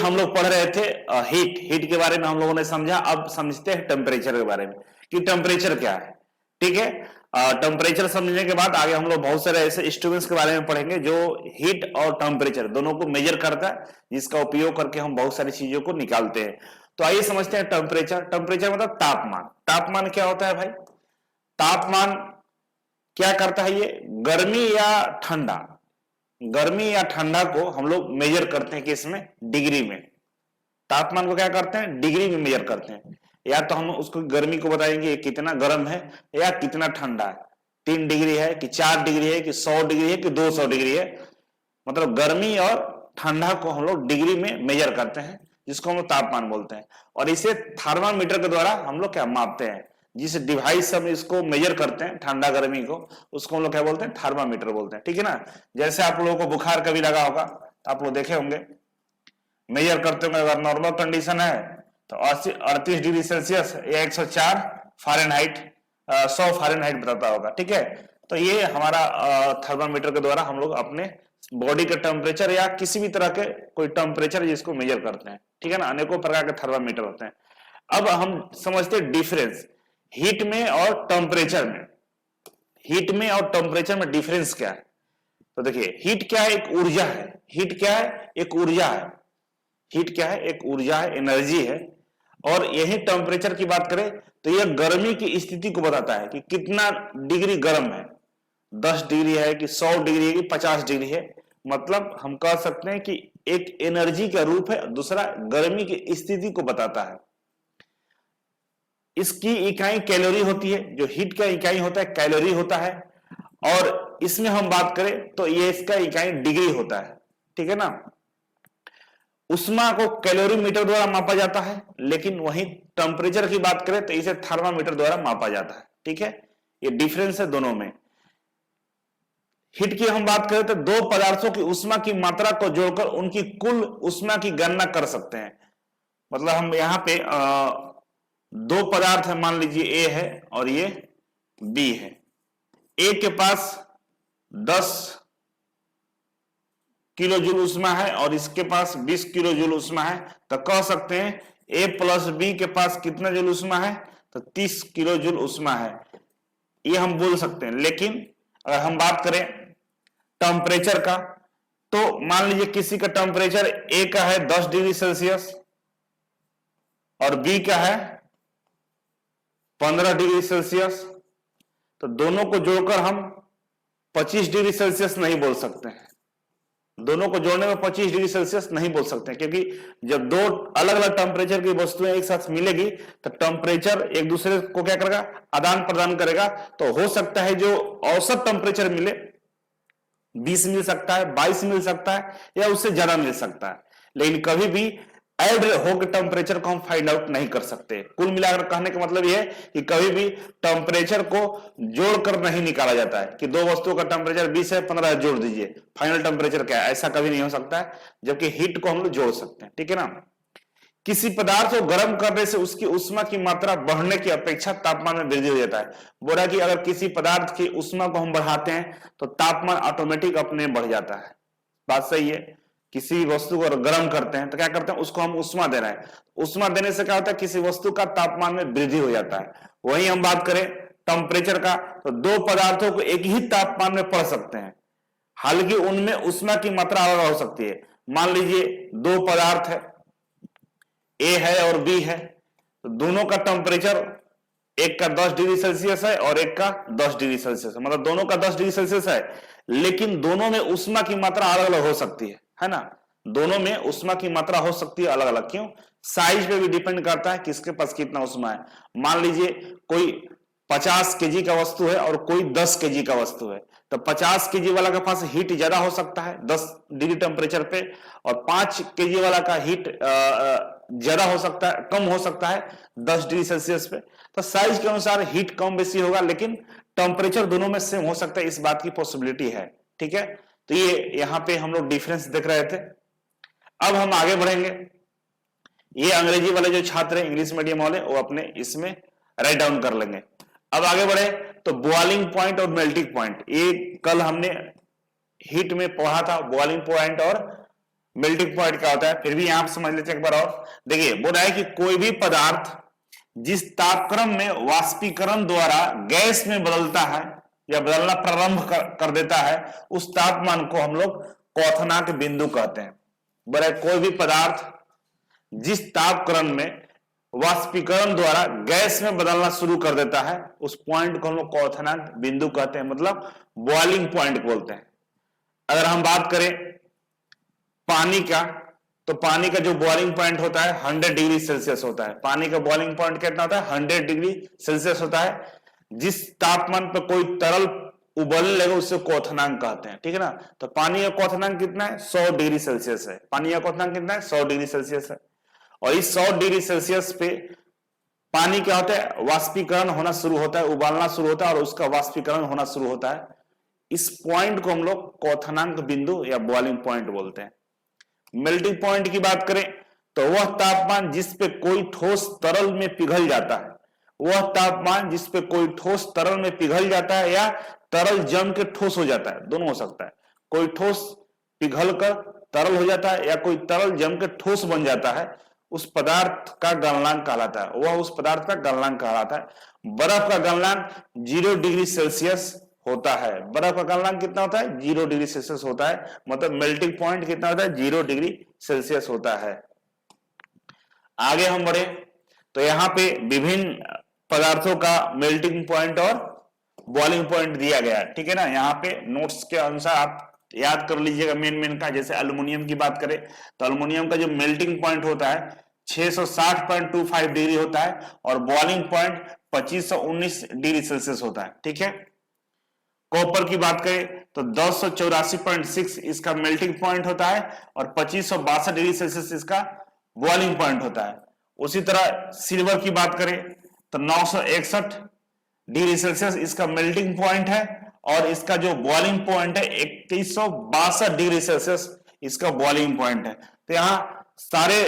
हम लोग पढ़ रहे थे हीट। हीट के बारे में हम लोगों ने समझा। अब समझते हैं टेम्परेचर के बारे में कि टेम्परेचर क्या है। ठीक है, टेम्परेचर समझने के बाद आगे हम लोग बहुत सारे ऐसे इंस्ट्रूमेंट्स के बारे में पढ़ेंगे जो हीट और टेम्परेचर दोनों को मेजर करता है, जिसका उपयोग करके हम बहुत सारी चीजों को निकालते हैं। तो आइए समझते हैं टेम्परेचर। टेम्परेचर मतलब तापमान। तापमान क्या होता है भाई? तापमान क्या करता है? ये गर्मी या ठंडा, गर्मी या ठंडा को हम लोग मेजर करते हैं कि इसमें डिग्री में। तापमान को क्या करते हैं? डिग्री में मेजर करते हैं। या तो हम उसको गर्मी को बताएंगे कितना गर्म है या कितना ठंडा है, 3 डिग्री है कि 4 डिग्री है कि 100 डिग्री है कि 200 डिग्री है। मतलब गर्मी और ठंडा को हम लोग डिग्री में मेजर करते हैं, जिसको हम लोग तापमान बोलते हैं। और इसे थर्मामीटर के द्वारा हम लोग क्या मापते हैं? जिस डिवाइस से हम इसको मेजर करते हैं ठंडा गर्मी को, उसको हम लोग क्या बोलते हैं? थर्मामीटर बोलते हैं। ठीक है ना। जैसे आप लोगों को बुखार कभी लगा होगा तो आप लोग देखे होंगे, मेजर करते होंगे। अगर नॉर्मल कंडीशन है तो 38 डिग्री सेल्सियस या 104 फ़ारेनहाइट, 100 फ़ारेनहाइट बताता होगा। ठीक है, तो ये हमारा थर्मामीटर के द्वारा हम लोग अपने बॉडी के टेम्परेचर या किसी भी तरह के कोई टेम्परेचर जिसको मेजर करते हैं। ठीक है ना। अनेकों प्रकार के थर्मामीटर होते हैं। अब हम समझते हैं डिफरेंस हीट में और टेम्परेचर में। हीट में और टेम्परेचर में डिफरेंस क्या है? तो देखिए, हीट क्या है? एक ऊर्जा है। हीट क्या है? एक ऊर्जा है। हीट क्या है? एक ऊर्जा है, एनर्जी है। और यही टेम्परेचर की बात करें तो यह गर्मी की स्थिति को बताता है कि कितना डिग्री गर्म है। 10 डिग्री है कि 100 डिग्री है कि 50 डिग्री है। मतलब हम कह सकते हैं कि एक एनर्जी का रूप है, दूसरा गर्मी की स्थिति को बताता है। इसकी इकाई कैलोरी होती है। जो हीट का इकाई होता है कैलोरी होता है। और इसमें हम बात करें तो ये इसका इकाई डिग्री होता है। ठीक है ना। उष्मा को कैलोरीमीटर द्वारा मापा जाता है, लेकिन वहीं टेम्परेचर की बात करें तो इसे थर्मामीटर द्वारा मापा जाता है। ठीक है, ये डिफरेंस है दोनों में। हीट की हम बात करें तो दो पदार्थों की उष्मा की मात्रा को जोड़कर उनकी कुल उष्मा की गणना कर सकते हैं। मतलब हम यहाँ पे दो पदार्थ है, मान लीजिए ए है और ये बी है। ए के पास 10 किलो जूल उष्मा है और इसके पास 20 किलो जूल उष्मा है, तो कह सकते हैं ए प्लस बी के पास कितना जूल उष्मा है? तो 30 किलो जूल उष्मा है, ये हम बोल सकते हैं। लेकिन अगर हम बात करें टेम्परेचर का, तो मान लीजिए किसी का टेम्परेचर ए का है 10 डिग्री सेल्सियस और बी का है 15 डिग्री सेल्सियस, तो दोनों को जोड़कर हम 25 डिग्री सेल्सियस नहीं बोल सकते हैं। दोनों को जोड़ने में 25 डिग्री सेल्सियस नहीं बोल सकते हैं, क्योंकि जब दो अलग अलग टेम्परेचर की वस्तुएं एक साथ मिलेगी तो टेम्परेचर एक दूसरे को क्या करेगा? आदान प्रदान करेगा। तो हो सकता है जो औसत टेम्परेचर मिले 20 मिल सकता है, 22 मिल सकता है या उससे ज्यादा मिल सकता है, लेकिन कभी भी ऐड होकर टेम्परेचर को हम फाइंड आउट नहीं कर सकते। कुल मिलाकर कहने का मतलब यह है कि कभी भी टेम्परेचर को जोड़कर नहीं निकाला जाता है कि दो वस्तुओं का टेम्परेचर 20 है, 15 जोड़ दीजिए फाइनल टेम्परेचर क्या है, ऐसा कभी नहीं हो सकता है। जबकि हीट को हम लोग जोड़ सकते हैं। ठीक है ना। किसी पदार्थ को गर्म करने से उसकी उष्मा की मात्रा बढ़ने की अपेक्षा तापमान में वृद्धि हो जाता है। बोला कि अगर किसी पदार्थ की उष्मा को हम बढ़ाते हैं तो तापमान ऑटोमेटिक अपने बढ़ जाता है। बात सही है। किसी वस्तु को गर्म करते हैं तो क्या करते हैं? उसको हम उष्मा दे रहे हैं। उष्मा देने से क्या होता है? किसी वस्तु का तापमान में वृद्धि हो जाता है। वहीं हम बात करें टेम्परेचर का, तो दो पदार्थों को एक ही तापमान में पढ़ सकते हैं, हालांकि उनमें उष्मा की मात्रा अलग हो सकती है। मान लीजिए दो पदार्थ है, ए है और बी है, तो दोनों का टेम्परेचर एक का 10 डिग्री सेल्सियस है और एक का 10 डिग्री सेल्सियस है, मतलब दोनों का 10 डिग्री सेल्सियस है, लेकिन दोनों में उष्मा की मात्रा अलग अलग हो सकती है ना। दोनों में उष्मा की मात्रा हो सकती है अलग अलग। क्यों? साइज पे भी डिपेंड करता है किसके पास कितना उष्मा है। मान लीजिए कोई 50 केजी का वस्तु है और कोई 10 केजी का वस्तु है, तो 50 केजी वाला के पास हीट ज्यादा हो सकता है 10 डिग्री टेम्परेचर पे, और 5 केजी वाला का हीट ज्यादा हो सकता है, कम हो सकता है 10 डिग्री सेल्सियस पे। तो साइज के अनुसार हीट कम बेसी होगा, लेकिन टेम्परेचर दोनों में सेम हो सकता है, इस बात की पॉसिबिलिटी है। ठीक है, तो ये यहां पे हम लोग डिफरेंस देख रहे थे। अब हम आगे बढ़ेंगे। ये अंग्रेजी वाले जो छात्र हैं, इंग्लिश मीडियम वाले, वो अपने इसमें राइट डाउन कर लेंगे। अब आगे बढ़े तो बॉइलिंग पॉइंट और मेल्टिंग पॉइंट, ये कल हमने हीट में पढ़ा था, बॉइलिंग पॉइंट और मेल्टिंग पॉइंट क्या होता है, फिर भी यहां पर समझ लेते हैं एक बार और। देखिए बोल रहा है कि कोई भी पदार्थ जिस तापक्रम में वाष्पीकरण द्वारा गैस में बदलता है या बदलना प्रारंभ कर देता है, उस तापमान को हम लोग क्वथनांक बिंदु कहते हैं। बोला कोई भी पदार्थ जिस तापक्रम में वाष्पीकरण द्वारा गैस में बदलना शुरू कर देता है, उस पॉइंट को हम लोग क्वथनांक बिंदु कहते हैं, मतलब बॉइलिंग पॉइंट बोलते हैं। अगर हम बात करें पानी का, तो पानी का जो बॉइलिंग पॉइंट होता है 100 डिग्री सेल्सियस होता है। पानी का बॉइलिंग पॉइंट कितना होता है, 100 डिग्री सेल्सियस होता है। जिस तापमान पर कोई तरल उबलने लगे उससे क्वथनांक कहते हैं, ठीक है ना। तो पानी का क्वथनांक कितना है, 100 डिग्री सेल्सियस है। पानी का क्वथनांक कितना है, 100 डिग्री सेल्सियस है। और इस 100 डिग्री सेल्सियस पे पानी क्या होता है, वाष्पीकरण होना शुरू होता है, उबालना शुरू होता है और उसका वाष्पीकरण होना शुरू होता है। इस पॉइंट को हम लोग क्वथनांक बिंदु या बॉइलिंग पॉइंट बोलते हैं। मेल्टिंग पॉइंट की बात करें तो वह तापमान जिस पे कोई ठोस तरल में पिघल जाता है, वह तापमान जिस पे कोई ठोस तरल में पिघल जाता है या तरल जम के ठोस हो जाता है, दोनों हो सकता है। कोई ठोस पिघल कर तरल हो जाता है या कोई तरल जम के ठोस बन जाता है, उस पदार्थ का गलनांक कहलाता है। वह उस पदार्थ का गलनांक कहलाता है। बर्फ का गलनांक 0 डिग्री सेल्सियस होता है। बर्फ का गलनांक कितना होता है, 0 डिग्री सेल्सियस होता है। मतलब मेल्टिंग पॉइंट कितना होता है, 0 डिग्री सेल्सियस होता है। आगे हम बढ़े तो यहाँ पे विभिन्न पदार्थों का मेल्टिंग पॉइंट और बॉइलिंग पॉइंट दिया गया है, ठीक है ना। यहाँ पे नोट्स के अनुसार आप याद कर लीजिएगा मेन का। जैसे एल्युमिनियम की बात करें तो एल्युमिनियम का जो मेल्टिंग पॉइंट होता है 660.25 डिग्री होता है और बॉइलिंग पॉइंट 2519 डिग्री सेल्सियस होता है, ठीक है। कॉपर की बात करें तो 1084.6 इसका मेल्टिंग पॉइंट होता है और 2562 डिग्री सेल्सियस इसका बॉइलिंग पॉइंट होता है। उसी तरह सिल्वर की बात करें तो 961 डिग्री सेल्सियस इसका मेल्टिंग पॉइंट है और इसका जो बॉइलिंग पॉइंट है 2162 डिग्री सेल्सियस इसका बॉइलिंग पॉइंट है। तो यहाँ सारे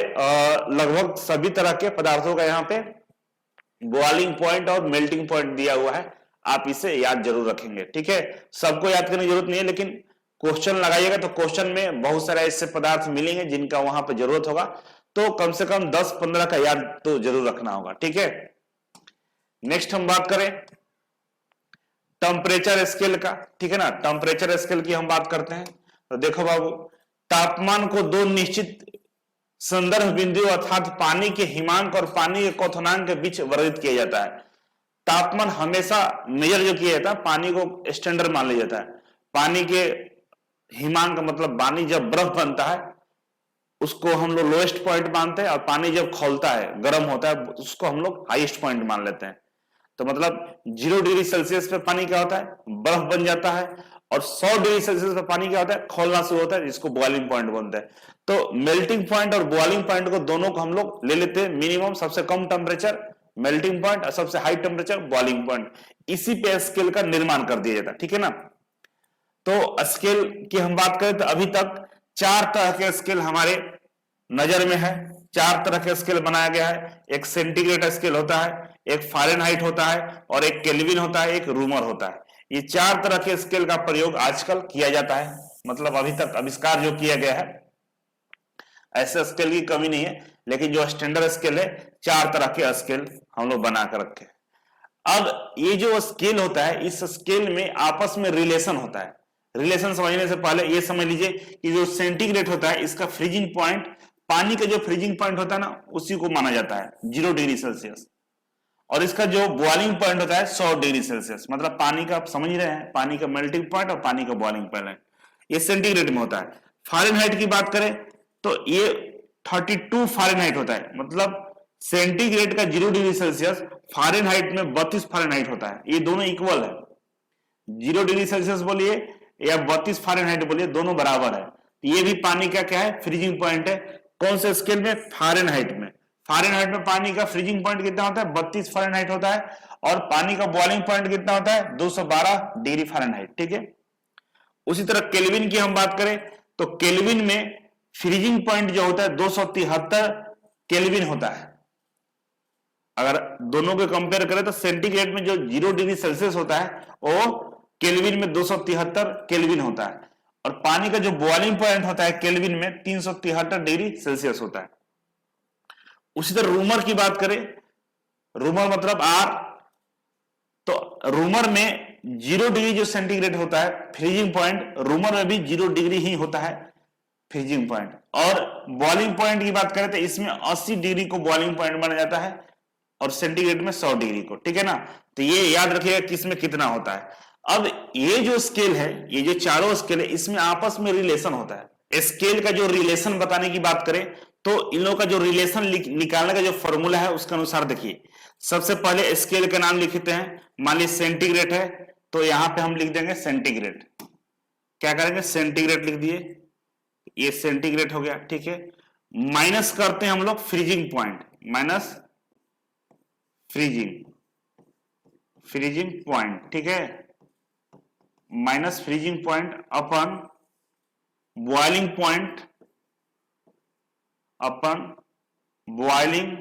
लगभग सभी तरह के पदार्थों का यहाँ पे बॉइलिंग पॉइंट और मेल्टिंग पॉइंट दिया हुआ है। आप इसे याद जरूर रखेंगे, ठीक है। सबको याद करने की जरूरत नहीं है, लेकिन क्वेश्चन लगाइएगा तो क्वेश्चन में बहुत सारे ऐसे पदार्थ मिलेंगे जिनका वहां पर जरूरत होगा, तो कम से कम 10-15 का याद तो जरूर रखना होगा, ठीक है। नेक्स्ट हम बात करें टेम्परेचर स्केल का, ठीक है ना। टेम्परेचर स्केल की हम बात करते हैं तो देखो बाबू, तापमान को दो निश्चित संदर्भ बिंदु अर्थात पानी के हिमांक और पानी के क्वथनांक के बीच वर्गित किया जाता है। तापमान हमेशा मेजर जो किया जाता है, पानी को स्टैंडर्ड मान लिया जाता है। पानी के हिमांक मतलब पानी जब बर्फ बनता है उसको हम लोग लोएस्ट पॉइंट मानते हैं और पानी जब खौलता है गर्म होता है उसको हम लोग हाईएस्ट पॉइंट मान लेते हैं। तो मतलब 0 डिग्री सेल्सियस पे पानी क्या होता है, बर्फ बन जाता है और 100 डिग्री सेल्सियस पे पानी क्या होता है, खोलना शुरू होता है, जिसको बॉइलिंग पॉइंट बोलते हैं। तो मेल्टिंग पॉइंट और बॉइलिंग पॉइंट को दोनों को हम लोग ले लेते हैं मिनिमम, सबसे कम टेम्परेचर मेल्टिंग पॉइंट और सबसे हाई टेम्परेचर बॉइलिंग पॉइंट। इसी पे स्केल का निर्माण कर दिया जाता है, ठीक है ना। तो स्केल की हम बात करें तो अभी तक 4 तरह के स्केल हमारे नजर में है। 4 तरह के स्केल बनाया गया है। एक सेंटीग्रेड स्केल होता है, एक फ़ारेनहाइट होता है और एक केल्विन होता है, एक रूमर होता है। ये 4 तरह के स्केल का प्रयोग आजकल किया जाता है। मतलब अभी तक आविष्कार जो किया गया है, ऐसे स्केल की कमी नहीं है, लेकिन जो स्टैंडर्ड स्केल है 4 तरह के स्केल हम लोग बना कर रखे। अब ये जो स्केल होता है, इस स्केल में आपस में रिलेशन होता है। रिलेशन समझने से पहले ये समझ लीजिए कि जो सेंटीग्रेड होता है इसका फ्रीजिंग पॉइंट, पानी का जो फ्रीजिंग पॉइंट होता है ना, उसी को माना जाता है 0 डिग्री सेल्सियस। और इसका जो बॉइलिंग पॉइंट होता है 100 डिग्री सेल्सियस। मतलब पानी का आप समझ रहे हैं, पानी का मेल्टिंग पॉइंट और पानी का बॉइलिंग पॉइंट ये सेंटीग्रेड में होता है। फ़ारेनहाइट की बात करें तो ये 32 फ़ारेनहाइट होता है। मतलब सेंटीग्रेड का 0 डिग्री सेल्सियस, फ़ारेनहाइट में 32 फ़ारेनहाइट होता है। ये दोनों इक्वल है। 0 डिग्री सेल्सियस बोलिए या 32 फ़ारेनहाइट बोलिए, दोनों बराबर है। ये भी पानी का क्या है, फ्रीजिंग पॉइंट है। कौन से स्केल में, फ़ारेनहाइट में। फ़ारेनहाइट में पानी का फ्रीजिंग पॉइंट कितना होता है, 32 फ़ारेनहाइट होता है। और पानी का बॉइलिंग पॉइंट कितना होता है, 212 डिग्री फ़ारेनहाइट, ठीक है। उसी तरह केल्विन की हम बात करें तो केल्विन में फ्रीजिंग पॉइंट जो होता है 273 केल्विन होता है। अगर दोनों को कंपेयर करें तो सेंटीग्रेड में जो 0 डिग्री सेल्सियस होता है वो केल्विन में 273 केल्विन होता है। और पानी का जो बॉइलिंग पॉइंट होता है केल्विन में 373 डिग्री सेल्सियस होता है। उसी तरह रूमर की बात करें, रूमर मतलब आर, तो रूमर में 0 डिग्री जो सेंटीग्रेड होता है फ्रीजिंग पॉइंट, रूमर में भी 0 डिग्री ही होता है फ्रीजिंग पॉइंट। और बॉइलिंग पॉइंट की बात करें तो इसमें 80 डिग्री को बॉइलिंग पॉइंट माना जाता है और सेंटीग्रेड में 100 डिग्री को, ठीक है ना। तो ये याद रखिएगा किसमें कितना होता है। अब ये जो स्केल है, ये जो चारों स्केल है, इसमें आपस में रिलेशन होता है। स्केल का जो रिलेशन बताने की बात करें तो इन लोगों का जो रिलेशन निकालने का जो फॉर्मूला है उसके अनुसार देखिए, सबसे पहले स्केल का नाम लिखते हैं। मान लीजिए सेंटीग्रेड है तो यहां पे हम लिख देंगे सेंटीग्रेड। क्या करेंगे, सेंटीग्रेड लिख दिए, ये सेंटीग्रेड हो गया, ठीक है। माइनस करते हैं हम लोग freezing point, minus freezing point, ठीक है, माइनस फ्रीजिंग पॉइंट अपन बॉइलिंग पॉइंट, अपन boiling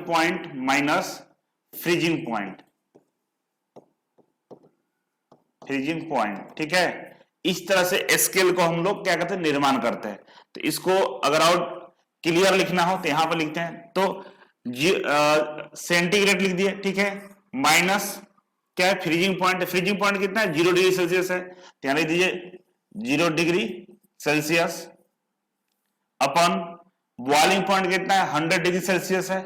point minus freezing point, ठीक है। इस तरह से स्केल को हम लोग क्या कहते हैं, निर्माण करते हैं। तो इसको अगर और क्लियर लिखना हो तो यहां पर लिखते हैं, तो सेंटीग्रेड लिख दिए, ठीक है, माइनस क्या है फ्रीजिंग पॉइंट, फ्रीजिंग पॉइंट कितना है 0 डिग्री सेल्सियस है, तो यहां लिख दीजिए 0 डिग्री सेल्सियस, अपन बॉइलिंग पॉइंट कितना है 100 डिग्री सेल्सियस है,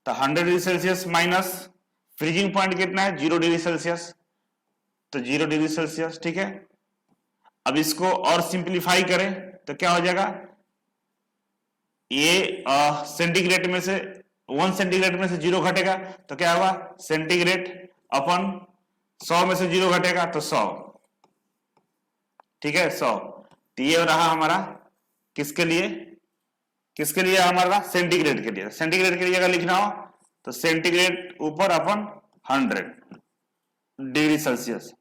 तो 100 degree Celsius minus freezing point कितना है 0 डिग्री सेल्सियस, तो 0 डिग्री सेल्सियस, ठीक है। अब इसको और सिंप्लीफाई करें तो क्या हो जाएगा, ये सेंटीग्रेड में से 1 सेंटीग्रेड में से 0 घटेगा तो क्या होगा, सेंटीग्रेड अपन 100 में से 0 घटेगा तो 100, ठीक है, 100। तो ये रहा हमारा किसके लिए हमारा सेंटीग्रेड के लिए। सेंटीग्रेड के लिए अगर लिखना हो तो सेंटीग्रेड ऊपर अपन 100 डिग्री सेल्सियस,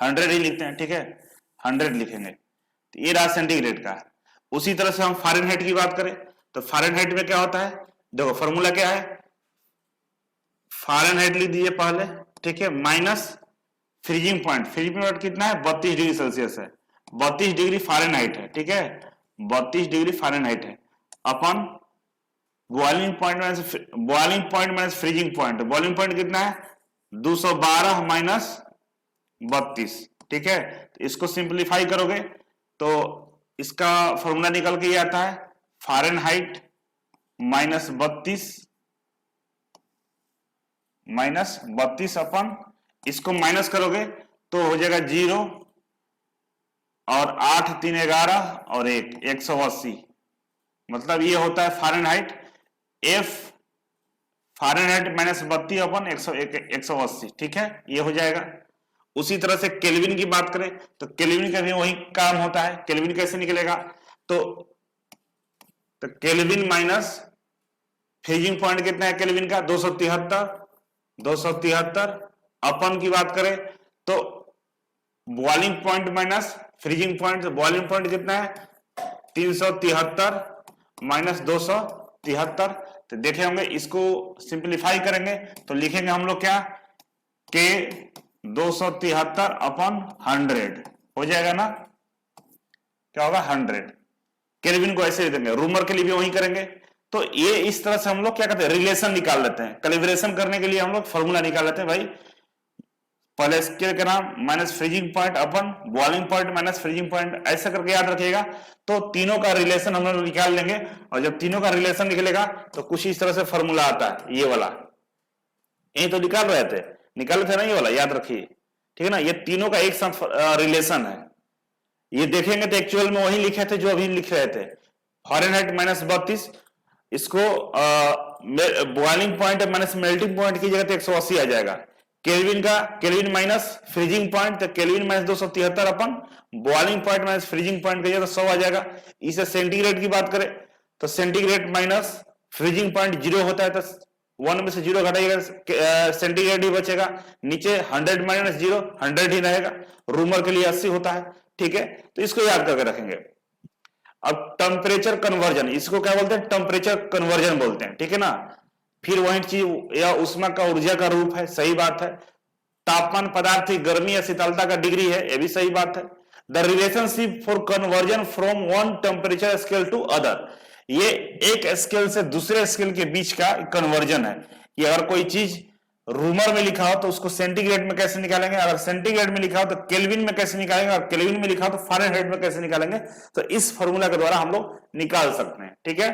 100 ही लिखते हैं, ठीक है, 100 लिखेंगे। तो ये रहा सेंटीग्रेड का। उसी तरह से हम फ़ारेनहाइट की बात करें तो फ़ारेनहाइट में क्या होता है, देखो फॉर्मूला क्या है, फ़ारेनहाइट लिख दीजिए पहले, ठीक है, माइनस फ्रीजिंग पॉइंट कितना है 32 डिग्री सेल्सियस है, 32 डिग्री फ़ारेनहाइट है, ठीक है, 32 डिग्री फ़ारेनहाइट है, अपन boiling point minus freezing point, boiling point कितना है 212 माइनस 32, ठीक है। तो इसको सिंप्लीफाई करोगे तो इसका फॉर्मूला निकल के ये आता है फ़ारेनहाइट माइनस 32 अपन इसको माइनस करोगे तो हो जाएगा 0 और 8 3 11 और 180, मतलब ये होता है फ़ारेनहाइट, F फ़ारेनहाइट माइनस 32 अपन 180, ठीक है, ये हो जाएगा। उसी तरह से केल्विन की बात करें तो केल्विन का भी वही काम होता है। केल्विन कैसे निकलेगा, तो केल्विन माइनस फ्रीजिंग पॉइंट कितना है केल्विन का 273 अपन की बात करें तो boiling point minus freezing point, boiling point कितना है 373 माइनस 273, तो देखे होंगे, इसको सिंप्लीफाई करेंगे तो लिखेंगे हम लोग क्या, के 273 अपन 100 हो जाएगा ना, क्या होगा 100। केल्विन को ऐसे देंगे, रूमर के लिए भी वही करेंगे। तो ये इस तरह से हम लोग क्या करते हैं, रिलेशन निकाल लेते हैं। कैलिब्रेशन करने के लिए हम लोग फॉर्मूला निकाल लेते हैं भाई, पहले स्केल का नाम माइनस फ्रीजिंग पॉइंट अपन boiling point minus freezing point, ऐसा करके याद रखिएगा। तो तीनों का रिलेशन हम लोग निकाल लेंगे, और जब तीनों का रिलेशन निकलेगा तो कुछ इस तरह से फॉर्मूला आता है, ये वाला, ये तो निकाल रहे थे ना, ये वाला याद रखिए, ठीक है ना। ये तीनों का एक साथ रिलेशन है, ये देखेंगे तो एक्चुअल में वही लिखे थे जो अभी लिख रहे थे, फ़ारेनहाइट माइनस 32, इसको boiling point minus melting point की जगह तो 180 आ जाएगा। केल्विन माइनस फ्रीजिंग पॉइंट, तो केल्विन माइनस 273 अपन boiling point minus freezing point की जगह 100 आ जाएगा। इसे सेंटीग्रेड की बात करें तो सेंटीग्रेड माइनस फ्रीजिंग पॉइंट 0 होता है, तो 1 में से 0 घटाइएगा, सेंटीग्रेड ही बचेगा, नीचे 100 माइनस 0 100 ही रहेगा, रूमर के लिए 80 होता है, ठीक है। तो इसको याद करके रखेंगे। अब टेम्परेचर कन्वर्जन, इसको क्या बोलते हैं, टेम्परेचर कन्वर्जन बोलते हैं, ठीक है ना। फिर वही चीज या उष्मा का ऊर्जा का रूप है, सही बात है। तापमान पदार्थ की गर्मी या शीतलता का डिग्री है, ये भी सही बात है। The relationship for conversion from one temperature scale to other, ये एक स्केल से दूसरे स्केल के बीच का कन्वर्जन है कि अगर कोई चीज रूमर में लिखा हो तो उसको सेंटीग्रेड में कैसे निकालेंगे, अगर सेंटीग्रेड में लिखा हो तो केल्विन में कैसे निकालेंगे, और केल्विन में लिखा हो तो फ़ारेनहाइट में कैसे निकालेंगे। तो इस फॉर्मूला के द्वारा हम लोग निकाल सकते हैं। ठीक है,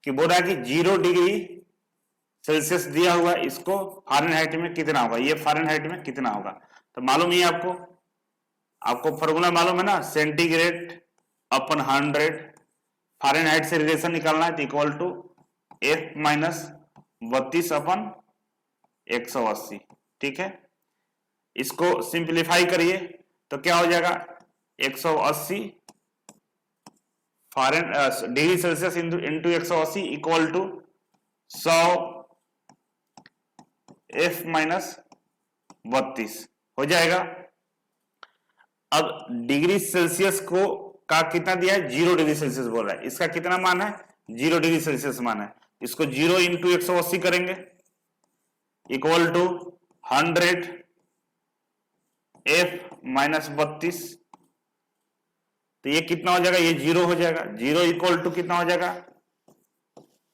कि बोल रहा है कि 0 डिग्री सेल्सियस दिया हुआ, इसको फ़ारेनहाइट में कितना होगा, ये फ़ारेनहाइट में कितना होगा। तो मालूम ही आपको फॉर्मूला मालूम है ना, सेंटीग्रेड अपन 100, फ़ारेनहाइट से रिलेशन निकालना है तो इक्वल टू F माइनस 32 अपन 180। ठीक है, इसको सिंप्लीफाई करिए तो क्या हो जाएगा, 180 degree Celsius into 180 equal to 100 F minus 32 हो जाएगा। अब डिग्री सेल्सियस को का कितना दिया है, 0 डिग्री सेल्सियस बोल रहा है, इसका कितना मान है, 0 डिग्री सेल्सियस मान है। इसको 0 इंटू 180 करेंगे इक्वल टू 100 F माइनस 32, तो ये कितना हो जाएगा, ये 0 हो जाएगा। 0 इक्वल टू कितना हो जाएगा,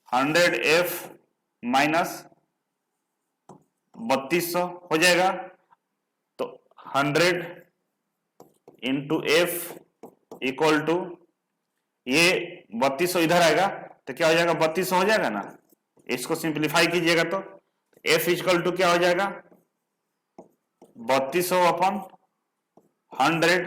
100 F माइनस 3200 हो जाएगा। तो 100 इंटू F इक्वल टू, ये 3200 इधर आएगा तो क्या हो जाएगा, 3200 हो जाएगा ना। इसको सिंप्लीफाई कीजिएगा तो F इक्वल टू क्या हो जाएगा, 3200 अपन 100,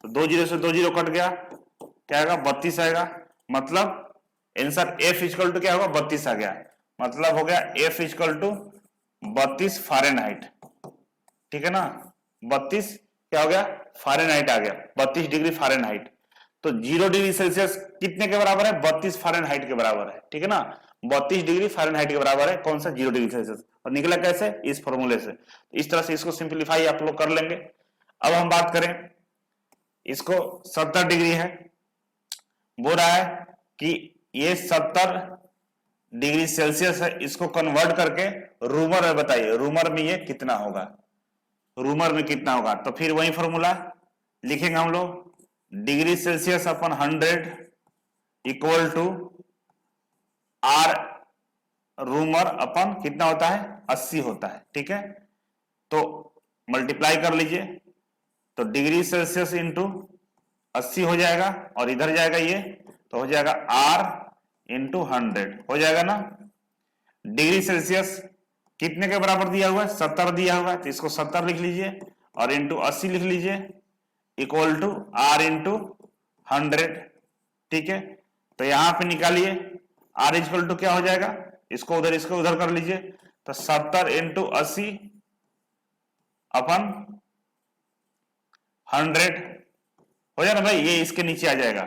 तो 2 0 से 2 0 कट गया, क्या आएगा, 32 आएगा। मतलब आंसर F इक्वल टू क्या होगा, 32 आ गया। मतलब हो गया F इक्वल टू 32 फ़ारेनहाइट। ठीक है ना, 32 क्या हो गया, फ़ारेनहाइट आ गया, 32 डिग्री फ़ारेनहाइट। तो 0 डिग्री सेल्सियस कितने के बराबर है, 32 फ़ारेनहाइट के बराबर है। ठीक है ना, 32 डिग्री फ़ारेनहाइट के बराबर है कौन सा, 0 डिग्री सेल्सियस। और निकला कैसे, इस फॉर्मूले से। इस तरह से इसको सिंप्लीफाई आप लोग कर लेंगे। अब हम बात करें, इसको 70 डिग्री है, बोल रहा है कि ये 70 डिग्री सेल्सियस है, इसको कन्वर्ट करके रूमर में बताइए, रूमर में ये कितना होगा, रूमर में कितना होगा। तो फिर वही फॉर्मूला लिखेंगे हम लोग, डिग्री सेल्सियस अपन 100 इक्वल टू R रूमर अपन कितना होता है, 80 होता है। ठीक है, तो मल्टीप्लाई कर लीजिए, तो डिग्री सेल्सियस इंटू 80 हो जाएगा, और इधर जाएगा ये, तो हो जाएगा R इंटू 100 हो जाएगा ना। डिग्री सेल्सियस कितने के बराबर दिया हुआ है, 70 दिया हुआ है, तो इसको 70 लिख लीजिए और इंटू 80 लिख लीजिए इक्वल टू R इंटू 100। ठीक है, तो यहां पे निकालिए, R इक्वल टू क्या हो जाएगा, इसको उधर कर लीजिए, तो 70 इंटू 80 अपन 100 हो जाएगा भाई, ये इसके नीचे आ जाएगा,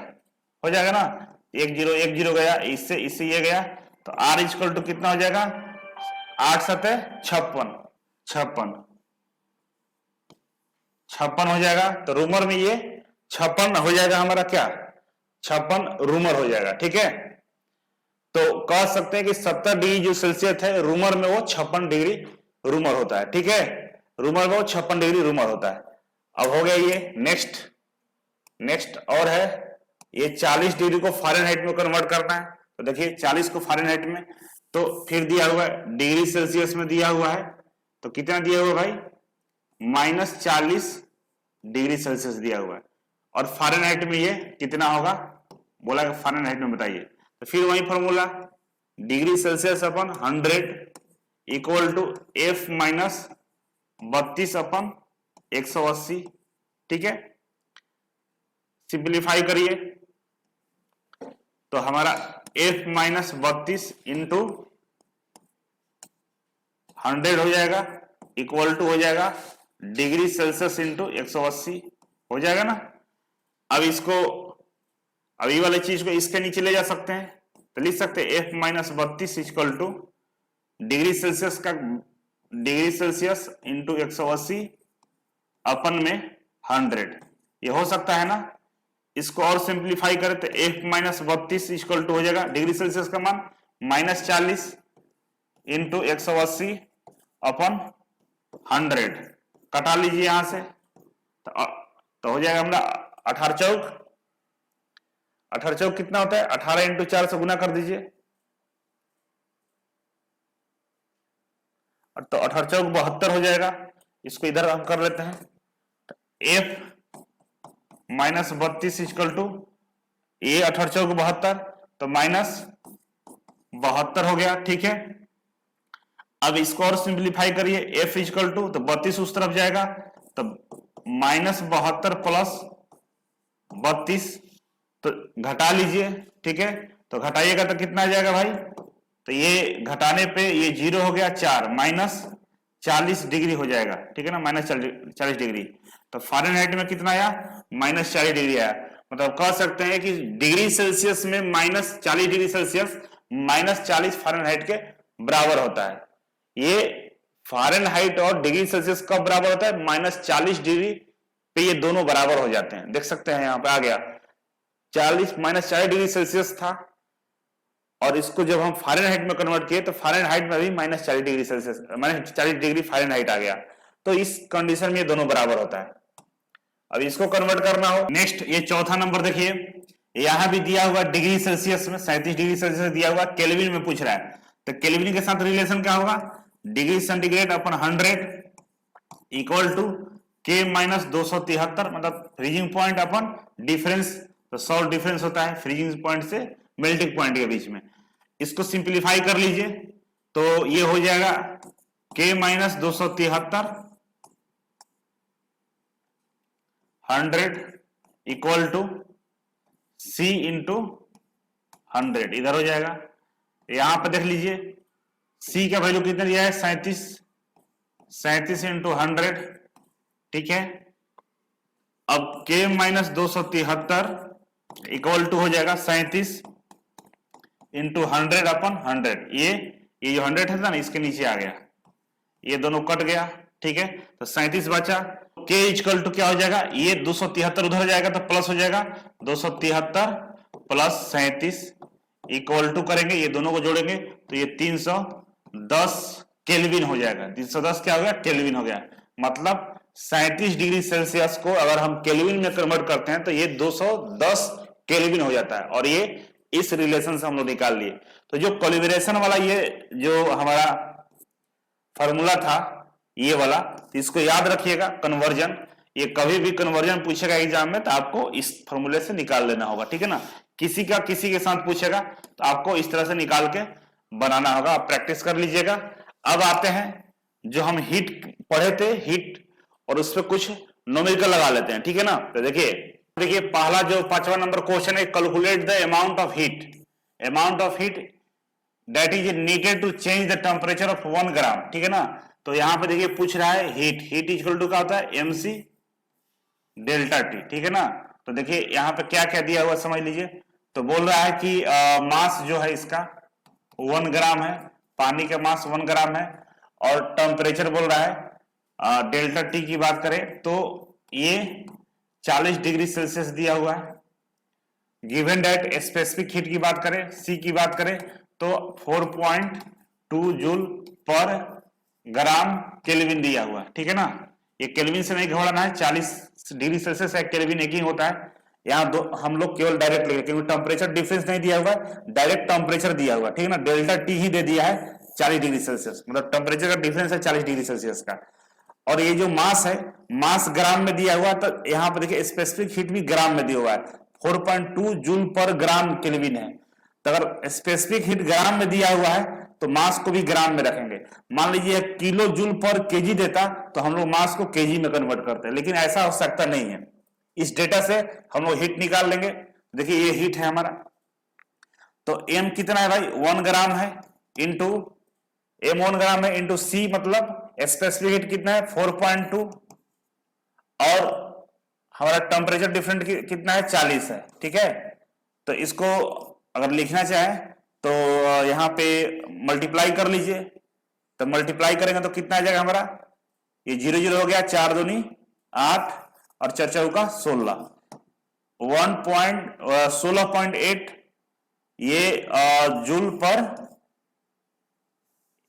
हो जाएगा ना। 1 0 गया, इससे ये गया, तो R इक्वल टू कितना हो जाएगा, 8 7 56 हो जाएगा। तो रूमर में ये 56 हो जाएगा हमारा, क्या 56 रूमर हो जाएगा। ठीक है, तो कह सकते हैं कि 70 डिग्री जो सेल्सियस है रूमर में, वो 56 डिग्री रूमर होता है। ठीक है, रूमर में वो 56 डिग्री रूमर होता है। अब हो गया ये नेक्स्ट और है, ये 40 डिग्री को फ़ारेनहाइट में कन्वर्ट करना है। तो देखिए 40 को फ़ारेनहाइट में, तो फिर दिया हुआ है डिग्री सेल्सियस में दिया हुआ है, तो कितना दिया हुआ भाई, -40 डिग्री सेल्सियस दिया हुआ है, और फ़ारेनहाइट में ये कितना होगा, बोला कि फ़ारेनहाइट में बताइए। तो फिर वही फॉर्मूला, डिग्री सेल्सियस अपन 100 इक्वल टू F माइनस 32 अपन 180। ठीक है, सिंप्लीफाई करिए तो हमारा F माइनस 32 इंटू 100 हो जाएगा इक्वल टू हो जाएगा डिग्री सेल्सियस इंटू 180 हो जाएगा ना। अब इसको, अब ये वाले चीज को इसके नीचे ले जा सकते हैं, तो लिख सकते हैं F minus 32 equal two degree Celsius into 180 अपन में 100, ये हो सकता है ना। इसको और सिंप्लीफाई करें तो F माइनस 32 इक्वल टू हो जाएगा डिग्री सेल्सियस का मान -40 इंटू 180 अपन 100 कटा लीजिए यहां से, तो हो जाएगा हमारा 18 चौक, 18 चौक कितना होता है, 18 इंटू 4 से गुना कर दीजिए, तो 18 चौक 72 हो जाएगा। इसको इधर हम कर लेते हैं, f माइनस 32 इक्वल टू ये 18 चौक 72, तो माइनस 72 हो गया, ठीक है। अब इसको और सिंप्लीफाई करिए, f इक्वल टू, तो 32 उस तरफ जाएगा, तो माइनस 72 प्लस 32, तो घटा लीजिए, ठीक है। तो घटाइएगा तो कितना आ जाएगा भाई, तो ये घटाने पे ये 0 हो गया, 4 माइनस 40 डिग्री हो जाएगा, ठीक है ना, माइनस 40 डिग्री। तो फ़ारेनहाइट में कितना आया, माइनस 40 डिग्री आया। मतलब कह सकते हैं कि डिग्री सेल्सियस में minus 40 degree Celsius minus 40 Fahrenheit के बराबर होता है। ये फ़ारेनहाइट और डिग्री सेल्सियस कब बराबर होता है, माइनस 40 डिग्री पे ये दोनों बराबर हो जाते हैं। देख सकते हैं यहाँ पे आ गया 40 माइनस 40 डिग्री सेल्सियस था, और इसको जब हम फ़ारेनहाइट में कन्वर्ट किए तो फ़ारेनहाइट में भी minus 40 degree Celsius, minus 40 degree Fahrenheit आ गया। तो इस कंडीशन में ये दोनों बराबर होता है। अब इसको कन्वर्ट करना हो, नेक्स्ट ये चौथा नंबर देखिए, यहां भी दिया हुआ डिग्री सेल्सियस में 37 डिग्री सेल्सियस दिया हुआ, केल्विन में पूछ रहा है, तो केल्विन के साथ रिलेशन क्या होगा, डिग्री सेंटीग्रेड अपन 100 इक्वल टू के माइनस 273, मतलब फ्रीजिंग पॉइंट अपन डिफरेंस, तो 100 डिफरेंस होता है फ्रीजिंग पॉइंट से मेल्टिंग पॉइंट के बीच में। इसको सिंप्लीफाई कर लीजिए, तो ये हो जाएगा के minus 273 100 equal to C into 100, इधर हो जाएगा। यहां पर देख लीजिए सी का वैल्यू कितना दिया है, 37 इंटू 100, ठीक है। अब के माइनस 273 इक्वल टू हो जाएगा 37 इंटू 100 अपन 100, ये जो 100 है ना, इसके नीचे आ गया, ये दोनों कट गया, ठीक है। तो 37 बचा, के इक्वल टू क्या हो जाएगा, ये 273 उधर जाएगा तो प्लस हो जाएगा, 273 प्लस 37 इक्वल टू करेंगे, ये दोनों को जोड़ेंगे तो ये 310 केल्विन हो जाएगा। 310 क्या हो गया, केल्विन हो गया। मतलब 37 डिग्री सेल्सियस को अगर हम केल्विन में कन्वर्ट करते हैं तो ये 210 केल्विन हो जाता है, और ये इस रिलेशन से हम लोग निकाल लिए। तो जो कोलिब्रेशन वाला ये जो हमारा फॉर्मूला था ये वाला, तो इसको याद रखिएगा, कन्वर्जन, ये कभी भी कन्वर्जन पूछेगा एग्जाम में तो आपको इस फॉर्मूले से निकाल लेना होगा, ठीक है ना। किसी के साथ पूछेगा तो आपको इस तरह से निकाल के बनाना होगा, आप प्रैक्टिस कर लीजिएगा। अब आते हैं जो हम हीट पढ़े थे, हीट, और उस पर कुछ न्यूमेरिकल लगा लेते हैं, ठीक है ना। तो देखिए पहला जो 5वां नंबर क्वेश्चन है, calculate the amount of heat that is needed to change the temperature of 1 gram, ठीक है ना। तो यहां पे देखिए पूछ रहा है हीट इक्वल टू क्या होता है, mc डेल्टा टी, ठीक है ना। तो देखिए यहां पे क्या क्या दिया हुआ समझ लीजिए। तो बोल रहा है कि मास जो है इसका 1 ग्राम है, पानी का मास 1 ग्राम है, और टेम्परेचर बोल रहा है डेल्टा टी की बात करें तो ये 40 डिग्री सेल्सियस दिया हुआ है। गिवन दैट स्पेसिफिक हीट की बात करें, सी की बात करें तो 4.2 जूल पर ग्राम केल्विन दिया हुआ है, ठीक है ना। ये केल्विन से नहीं घबराना है, 40 डिग्री सेल्सियस है, केल्विन एक ही होता है। यहाँ दो हम लोग केवल डायरेक्ट लिखे, क्योंकि टेम्परेचर डिफरेंस नहीं दिया हुआ है, डायरेक्ट टेम्परेचर दिया हुआ है, ठीक है ना। डेल्टा टी ही दे दिया है 40 डिग्री सेल्सियस, मतलब टेम्परेचर का डिफरेंस है 40 डिग्री सेल्सियस का। और ये जो मास है, मास ग्राम में दिया हुआ है, तो यहाँ पे देखिए स्पेसिफिक हीट भी ग्राम में दिया हुआ है, 4.2 जूल पर ग्राम केल्विन है। तो अगर स्पेसिफिक हीट ग्राम में दिया हुआ है तो मास को भी ग्राम में रखेंगे। मान लीजिए किलो जूल पर केजी देता तो हम लोग मास को केजी में कन्वर्ट करते हैं, लेकिन ऐसा हो सकता नहीं है। इस डेटा से हम लोग हीट निकाल लेंगे। देखिए ये हीट है हमारा, तो एम कितना है भाई, 1 ग्राम है, इंटू एम 1 ग्राम है, इंटू सी मतलब स्पेसिफिक हीट कितना है 4.2, और हमारा टेम्परेचर डिफरेंट कितना है 40 है, ठीक है। तो इसको अगर लिखना चाहे तो यहाँ पे मल्टीप्लाई कर लीजिए, तो मल्टीप्लाई करेंगे तो कितना आ जाएगा हमारा, ये 0 0 हो गया, 4 दूनी 8 और 4 चौका 16, 16.8 ये जूल पर,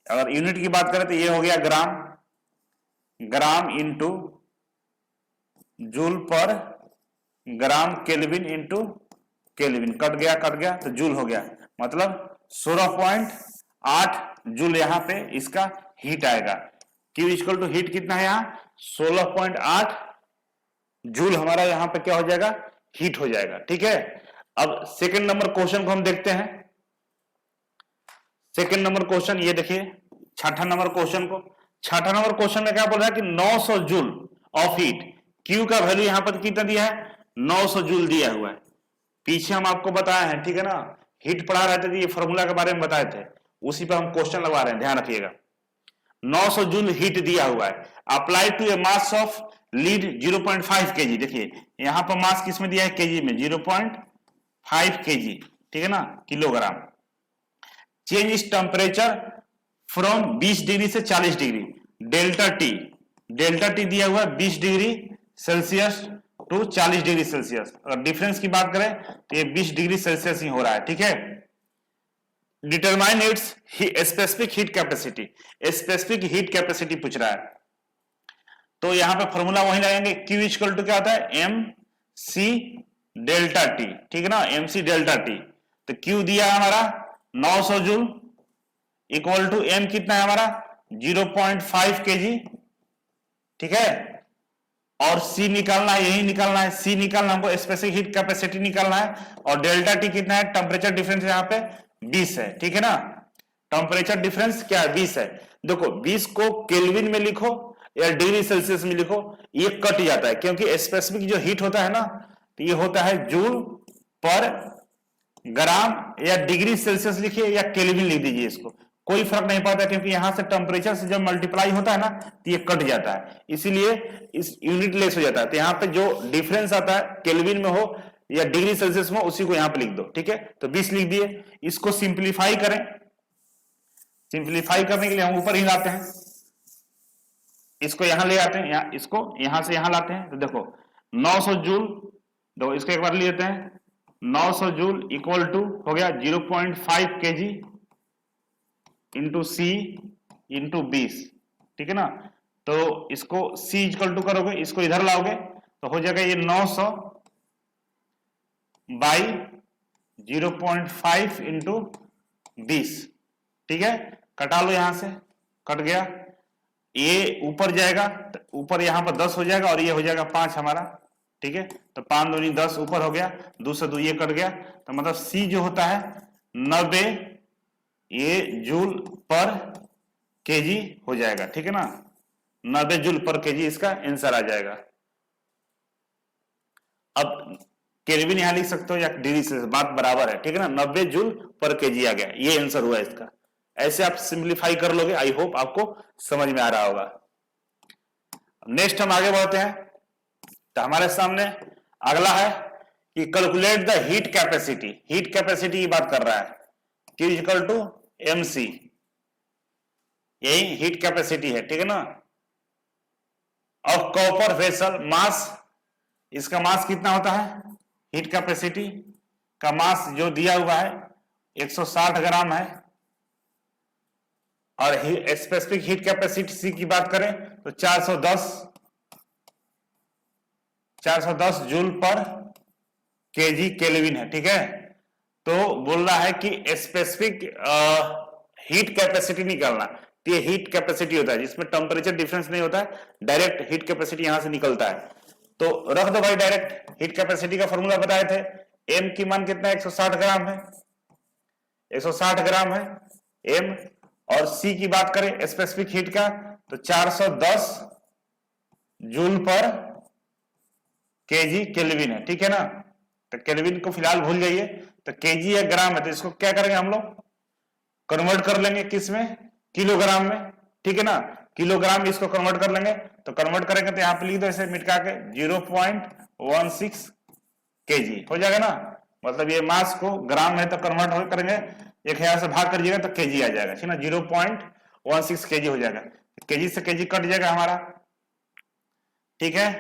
अगर यूनिट की बात करें तो ये हो गया ग्राम, ग्राम इंटू जूल पर ग्राम केल्विन इंटू केल्विन, कट गया तो जूल हो गया, मतलब 16.8 जूल यहां पे इसका हीट आएगा। Q इक्वल टू हीट कितना है यहां 16.8 जूल हमारा यहां पे क्या हो जाएगा हीट हो जाएगा। ठीक है, अब सेकंड नंबर क्वेश्चन को हम देखते हैं। सेकंड नंबर क्वेश्चन ये देखिए, छठा नंबर क्वेश्चन को, छठा नंबर क्वेश्चन में क्या बोल रहा है कि 900 जूल ऑफ हीट, Q का वैल्यू यहां पर कितना दिया है 900 जूल दिया हुआ है। पीछे हम आपको बताए हैं, ठीक है ना, हीट पढ़ा रहे थे तो ये फॉर्मूला के बारे में बताए थे, उसी पर हम क्वेश्चन लगवा रहे हैं, ध्यान रखिएगा। 900 जूल हीट दिया हुआ है, apply to a mass of lead 0.5 kg। देखिए यहां पर मास किसमें दिया है केजी में 0.5 kg, ठीक है ना, किलोग्राम। चेंज इस टेम्परेचर फ्रॉम 20 डिग्री से 40 डिग्री, डेल्टा टी दिया हुआ है 20 degree Celsius to 40 degree Celsius. अगर डिफरेंस की बात करें तो ये 20 डिग्री सेल्सियस ही हो रहा है। ठीक है, determine its specific heat capacity, specific heat capacity पूछ रहा है, तो यहां पे फॉर्मूला वही लगाएंगे। Q इक्वल टू क्या होता है एम सी डेल्टा टी, ठीक है ना, एम सी डेल्टा टी। तो Q दिया है हमारा 900 जूल इक्वल टू M कितना है हमारा 0.5 kg, ठीक है, और C निकालना है, यही निकालना है, C निकालना हमको, स्पेसिफिक हीट कैपेसिटी निकालना है, और डेल्टा टी कितना है, टेम्परेचर डिफरेंस यहाँ पे 20 है। ठीक है ना, टेम्परेचर डिफरेंस क्या है 20 है। देखो 20 को केल्विन में लिखो या डिग्री सेल्सियस में लिखो, ये कट जाता है, क्योंकि स्पेसिफिक जो हीट होता है ना, तो ये होता है जूल पर ग्राम, या डिग्री सेल्सियस लिखिए या केल्विन लिख दीजिए, इसको कोई फर्क नहीं पड़ता, क्योंकि यहां से टेम्परेचर से जब मल्टीप्लाई होता है ना तो ये कट जाता है, इसीलिए इस यूनिट लेस हो जाता है। तो यहाँ पे जो डिफरेंस आता है केल्विन में हो या डिग्री सेल्सियस में, उसी को यहां पे लिख दो। ठीक है, तो 20 लिख दिए। इसको सिंप्लीफाई करें, सिंप्लीफाई करने के लिए हम ऊपर ही लाते हैं, इसको यहां ले आते हैं, यहाँ इसको यहां से यहां लाते हैं। तो देखो 900 जूल, देखो इसको एक बार ले लेते हैं, 900 जूल इक्वल टू हो गया 0.5 kg इंटू सी इंटू 20, ठीक है ना। तो इसको C इक्वल टू करोगे, इसको इधर लाओगे तो हो जाएगा ये 900 बाई 0.5 इंटू 20, ठीक है, कटा लो, यहां से कट गया, ये ऊपर जाएगा, ऊपर यहां पर 10 हो जाएगा और ये हो जाएगा 5 हमारा। ठीक है, तो 5 दूनी 10 ऊपर हो गया, 2 से 2 ये कट गया, तो मतलब C जो होता है 90 ये जूल पर केजी हो जाएगा। ठीक है ना, 90 जूल पर केजी इसका आंसर आ जाएगा। अब केल्विन यहां लिख सकते हो या डिग्री से, बात बराबर है। ठीक है ना, 90 जूल पर केजी आ गया, ये आंसर हुआ इसका। ऐसे आप सिंप्लीफाई कर लोगे, आई होप आपको समझ में आ रहा होगा। नेक्स्ट हम आगे बढ़ते हैं, तो हमारे सामने अगला है कि calculate the heat capacity, heat capacity की बात कर रहा है, Q इक्वल टू MC, यही हीट कैपेसिटी है। ठीक है ना, ऑफ कॉपर वेसल, मास, इसका मास कितना होता है, हीट कैपेसिटी का मास जो दिया हुआ है 160 ग्राम है, और स्पेसिफिक हीट कैपेसिटी C की बात करें तो 410 जूल पर केजी केल्विन है। ठीक है, तो बोल रहा है कि स्पेसिफिक हीट कैपेसिटी निकालना, तो ये हीट कैपेसिटी होता है जिसमें टेम्परेचर डिफरेंस नहीं होता है, डायरेक्ट हीट कैपेसिटी यहां से निकलता है। तो रख दो भाई, डायरेक्ट हीट कैपेसिटी का फॉर्मूला बताए थे, M की मान कितना है 160 ग्राम है, 160 ग्राम है M, और C की बात करें स्पेसिफिक हीट का तो 410 जूल पर केजी केल्विन है। ठीक है ना, तो केल्विन को फिलहाल भूल जाइए, तो केजी या ग्राम है, तो इसको क्या करेंगे हम लोग कन्वर्ट कर लेंगे किस में, किलोग्राम में। ठीक है ना, किलोग्राम इसको कन्वर्ट कर लेंगे, तो कन्वर्ट करेंगे तो यहां पे लिख दो ऐसे मिटका के 0.16 केजी हो जाएगा ना, मतलब ये मास को ग्राम है तो कन्वर्ट करेंगे, 1000 से भाग करिएगा तो केजी आ जाएगा, ठीक है ना, 0.16 केजी हो जाएगा, केजी से केजी कट जाएगा हमारा। ठीक है,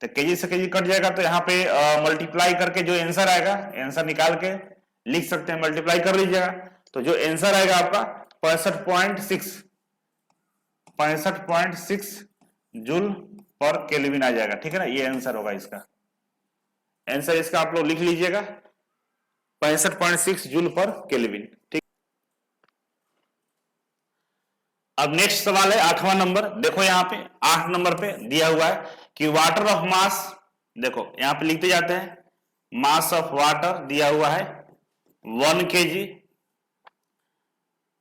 तो केजी से केजी कट जाएगा, तो यहाँ पे मल्टीप्लाई करके जो आंसर आएगा, आंसर निकाल के लिख सकते हैं, मल्टीप्लाई कर लीजिएगा, तो जो आंसर आएगा आपका 65.6 जूल पर केल्विन आ जाएगा, ठीक है ना। ये आंसर होगा इसका, आंसर इसका आप लोग लिख लीजिएगा 65.6 जूल पर केल्विन, ठीक। अब नेक्स्ट सवाल है 8वां नंबर। देखो यहाँ पे 8 नंबर पे दिया हुआ है कि वाटर ऑफ मास, देखो यहां पे लिखते जाते हैं, मास ऑफ वाटर दिया हुआ है 1 kg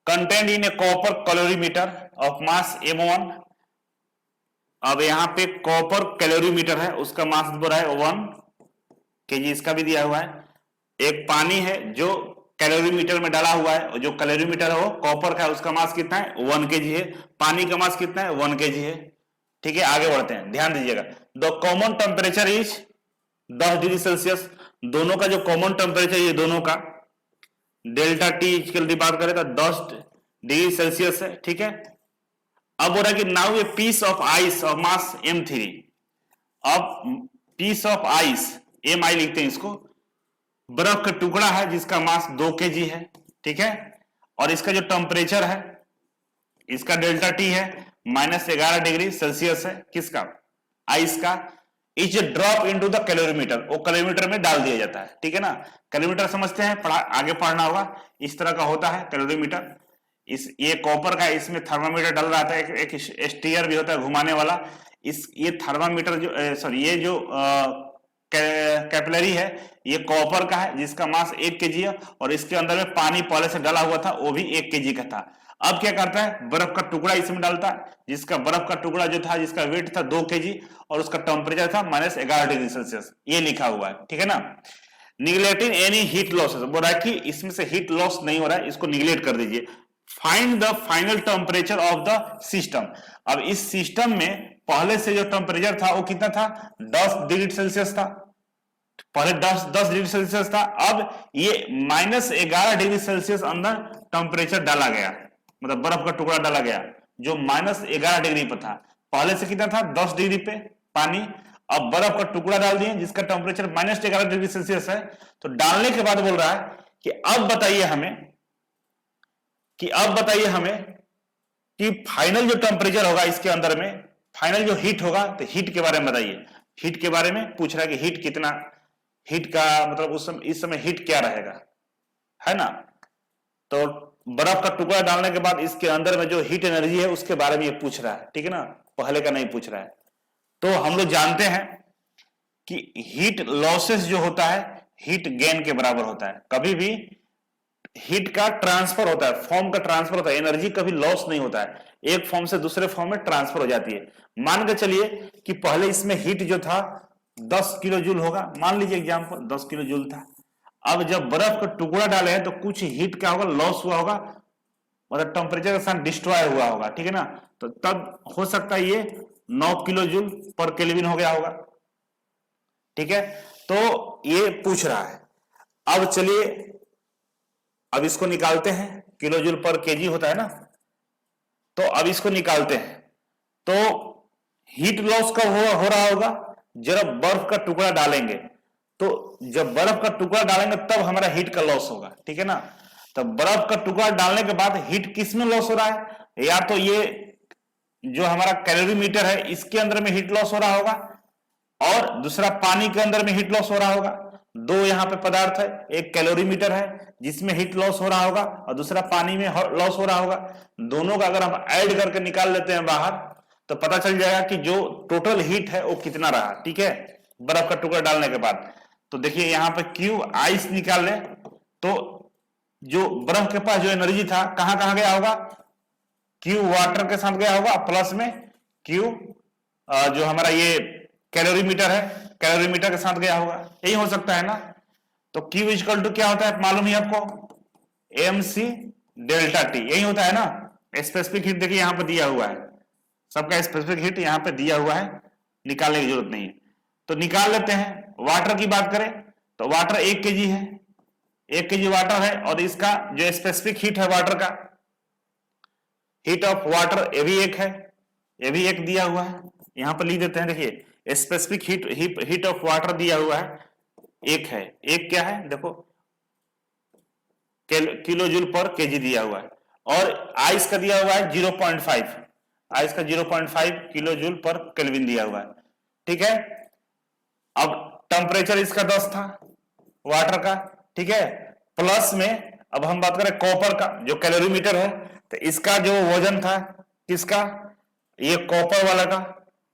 content in A copper calorimeter of mass m1। अब यहां पे कॉपर कैलोरीमीटर है, उसका मास बोला है 1 kg, इसका भी दिया हुआ है। एक पानी है जो कैलोरीमीटर में डाला हुआ है, जो कैलोरीमीटर है वो कॉपर का है, उसका मास कितना है 1 kg है। पानी का मास कितना है 1 kg है, ठीक है। आगे बढ़ते हैं, ध्यान दीजिएगा। The common temperature is 10 degree Celsius. दोनों का जो कॉमन टेम्परेचर ये दोनों का डेल्टा टी की बात करें तो 10 डिग्री सेल्सियस है, ठीक है। अब हो रहा है कि now a piece of ice of mass m3। अब पीस ऑफ आइस mi लिखते हैं इसको, बर्फ का टुकड़ा है जिसका मास 2 kg है, ठीक है। और इसका जो टेम्परेचर है, इसका डेल्टा टी है -11 डिग्री सेल्सियस है, किसका, आइस का। Is drop into the calorimeter, वो कैलोरीमीटर में डाल दिया जाता है, ठीक है ना। कैलोरीमीटर समझते हैं, आगे पढ़ना होगा। इस तरह का होता है कैलोरीमीटर। ये कॉपर का, इसमें थर्मामीटर डल रहा था, एक स्टीयर भी होता है घुमाने वाला। ये थर्मामीटर जो सॉरी ये जो कैपिलरी है ये कॉपर का है जिसका मास 1 kg है, और इसके अंदर में पानी पहले से डाला हुआ था, वो भी 1 kg का था। अब क्या करता है, बर्फ का टुकड़ा इसमें डालता है, जिसका बर्फ का टुकड़ा जो था, जिसका वेट था 2 kg और उसका टेम्परेचर था -11 डिग्री सेल्सियस, ये लिखा हुआ है, ठीक है ना। निगलेक्टिंग एनी हीट लॉसेस, बोल रहा है कि इसमें से हीट लॉस नहीं हो रहा है, इसको निगलेक्ट कर दीजिए। Find the final temperature of the system. अब इस सिस्टम में पहले से जो टेम्परेचर था वो कितना था, 10 डिग्री सेल्सियस था। पहले 10 डिग्री सेल्सियस था, अब ये -11 डिग्री सेल्सियस अंदर टेम्परेचर डाला गया, मतलब बर्फ का टुकड़ा डाला गया जो -11 डिग्री पर था। पहले से कितना था, 10 डिग्री पे पानी, अब बर्फ का टुकड़ा डाल दिए जिसका टेम्परेचर -11 डिग्री सेल्सियस है। तो डालने के बाद बोल रहा है कि अब बताइए हमें कि फाइनल जो टेम्परेचर होगा इसके अंदर में, फाइनल जो हीट होगा, तो हीट के बारे में बताइए। हीट के बारे में पूछ रहा है कि हीट कितना, हीट का मतलब इस समय हीट क्या रहेगा, है ना। तो बर्फ का टुकड़ा डालने के बाद इसके अंदर में जो हीट एनर्जी है उसके बारे में ये पूछ रहा है, ठीक है ना, पहले का नहीं पूछ रहा है। तो हम लोग जानते हैं कि हीट लॉसेस जो होता है हीट गेन के बराबर होता है। कभी भी हीट का ट्रांसफर होता है, फॉर्म का ट्रांसफर होता है, एनर्जी कभी लॉस नहीं होता है, एक फॉर्म से दूसरे फॉर्म में ट्रांसफर हो जाती है। मान के चलिए कि पहले इसमें हीट जो था 10 किलो जूल होगा, मान लीजिए एग्जांपल 10 किलो जूल था। अब जब बर्फ का टुकड़ा डाले हैं तो कुछ हीट क्या होगा, लॉस हुआ होगा, मतलब टेम्परेचर के साथ डिस्ट्रॉय हुआ होगा, ठीक है ना। तो तब हो सकता है ये 9 किलो जूल पर केल्विन हो गया होगा, ठीक है। तो ये पूछ रहा है। अब चलिए अब इसको निकालते हैं, किलो जूल पर केजी होता है ना, तो अब इसको निकालते हैं। तो हीट लॉस कब हो रहा होगा, जब बर्फ का टुकड़ा डालेंगे। तो जब बर्फ का टुकड़ा डालेंगे तब हमारा हीट का लॉस होगा, ठीक है ना। तो बर्फ का टुकड़ा डालने के बाद हीट किस में लॉस हो रहा है, या तो ये जो हमारा कैलोरीमीटर है इसके अंदर में हीट लॉस हो रहा होगा, और दूसरा पानी के अंदर में हीट लॉस हो रहा होगा। दो यहाँ पे पदार्थ है, एक कैलोरीमीटर है जिसमें हीट लॉस हो रहा होगा और दूसरा पानी में लॉस हो रहा होगा। दोनों का अगर हम ऐड करके निकाल लेते हैं बाहर तो पता चल जाएगा कि जो टोटल हीट है वो कितना रहा, ठीक है, बर्फ का टुकड़ा डालने के बाद। तो देखिए यहाँ पे क्यू आइस निकाल ले तो जो बर्फ के पास जो एनर्जी था कहां कहां गया होगा, क्यू वाटर के साथ गया होगा, प्लस में क्यू जो हमारा ये कैलोरीमीटर है कैलोरीमीटर के साथ गया होगा, यही हो सकता है ना। तो Q इक्वल टू क्या होता है मालूम है आपको, mc डेल्टा टी, यही होता है ना। स्पेसिफिक हीट देखिए यहां पर दिया हुआ है, सबका स्पेसिफिक हीट यहां पे दिया हुआ है, निकालने की जरूरत नहीं है। तो निकाल लेते हैं। वाटर की बात करें तो वाटर 1 kg है, 1 kg वाटर है, और इसका जो स्पेसिफिक हीट है वाटर का, हीट ऑफ वाटर ये भी एक है, ये भी एक दिया हुआ है, यहां पर लिख देते हैं। देखिए स्पेसिफिक हीट ऑफ वाटर दिया हुआ है, एक है, एक क्या है देखो किलो जूल पर केजी दिया हुआ है, और आइस का दिया हुआ है 0.5, आइस का 0.5 किलो जूल पर केल्विन दिया हुआ है, ठीक है। अब टेम्परेचर इसका 10 था वाटर का, ठीक है। प्लस में अब हम बात करें कॉपर का, जो कैलोरीमीटर है, तो इसका जो वजन था किसका, ये कॉपर वाला का,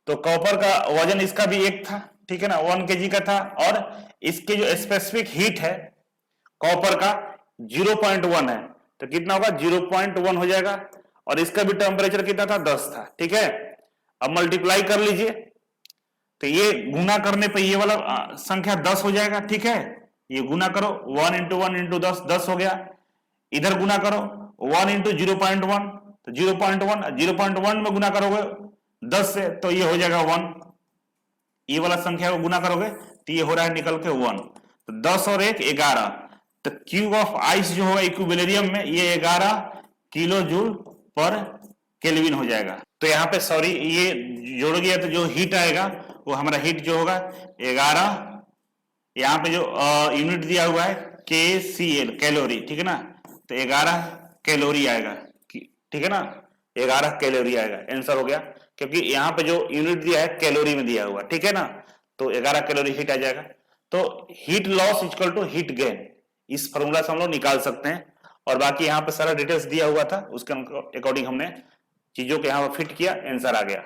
तो कॉपर का वजन इसका भी 1 था, ठीक है ना, 1 kg का था। और इसकी जो स्पेसिफिक हीट है कॉपर का 0.1 है, तो कितना होगा 0.1 हो जाएगा। और इसका भी टेम्परेचर कितना था 10 था, ठीक है। अब मल्टीप्लाई कर लीजिए, तो ये गुना करने पे ये वाला संख्या 10 हो जाएगा, ठीक है। ये गुना करो 1 इंटू 1 इंटू 10, 10 हो गया। इधर गुना करो 1 इंटू 0.1, तो 0.1 में गुना करोगे 10 से, तो ये हो जाएगा 1। ये वाला संख्या को गुना करोगे तो ये हो रहा है निकल के 1, तो 10 और 1 11, तो क्यूब ऑफ आइस जो होगा इक्विलिब्रियम में ये 11 किलो जूल पर केल्विन हो जाएगा। तो यहाँ पे सॉरी ये जोड़ गया, तो जो हीट आएगा वो हमारा हीट जो होगा 11, यहाँ पे जो यूनिट दिया हुआ है KCL कैलोरी, ठीक है ना, तो 11 कैलोरी आएगा, ठीक है ना, 11 कैलोरी आएगा, आंसर हो गया। क्योंकि यहाँ पे जो यूनिट दिया है कैलोरी में दिया हुआ, ठीक है ना, तो 11 कैलोरी हीट आ जाएगा। तो heat loss equal to heat gain, इस फॉर्मूला से हम लोग निकाल सकते हैं। और बाकी यहाँ पे सारा डिटेल्स दिया हुआ था, उसके अकॉर्डिंग हमने चीजों को यहाँ पर फिट किया, आंसर आ गया।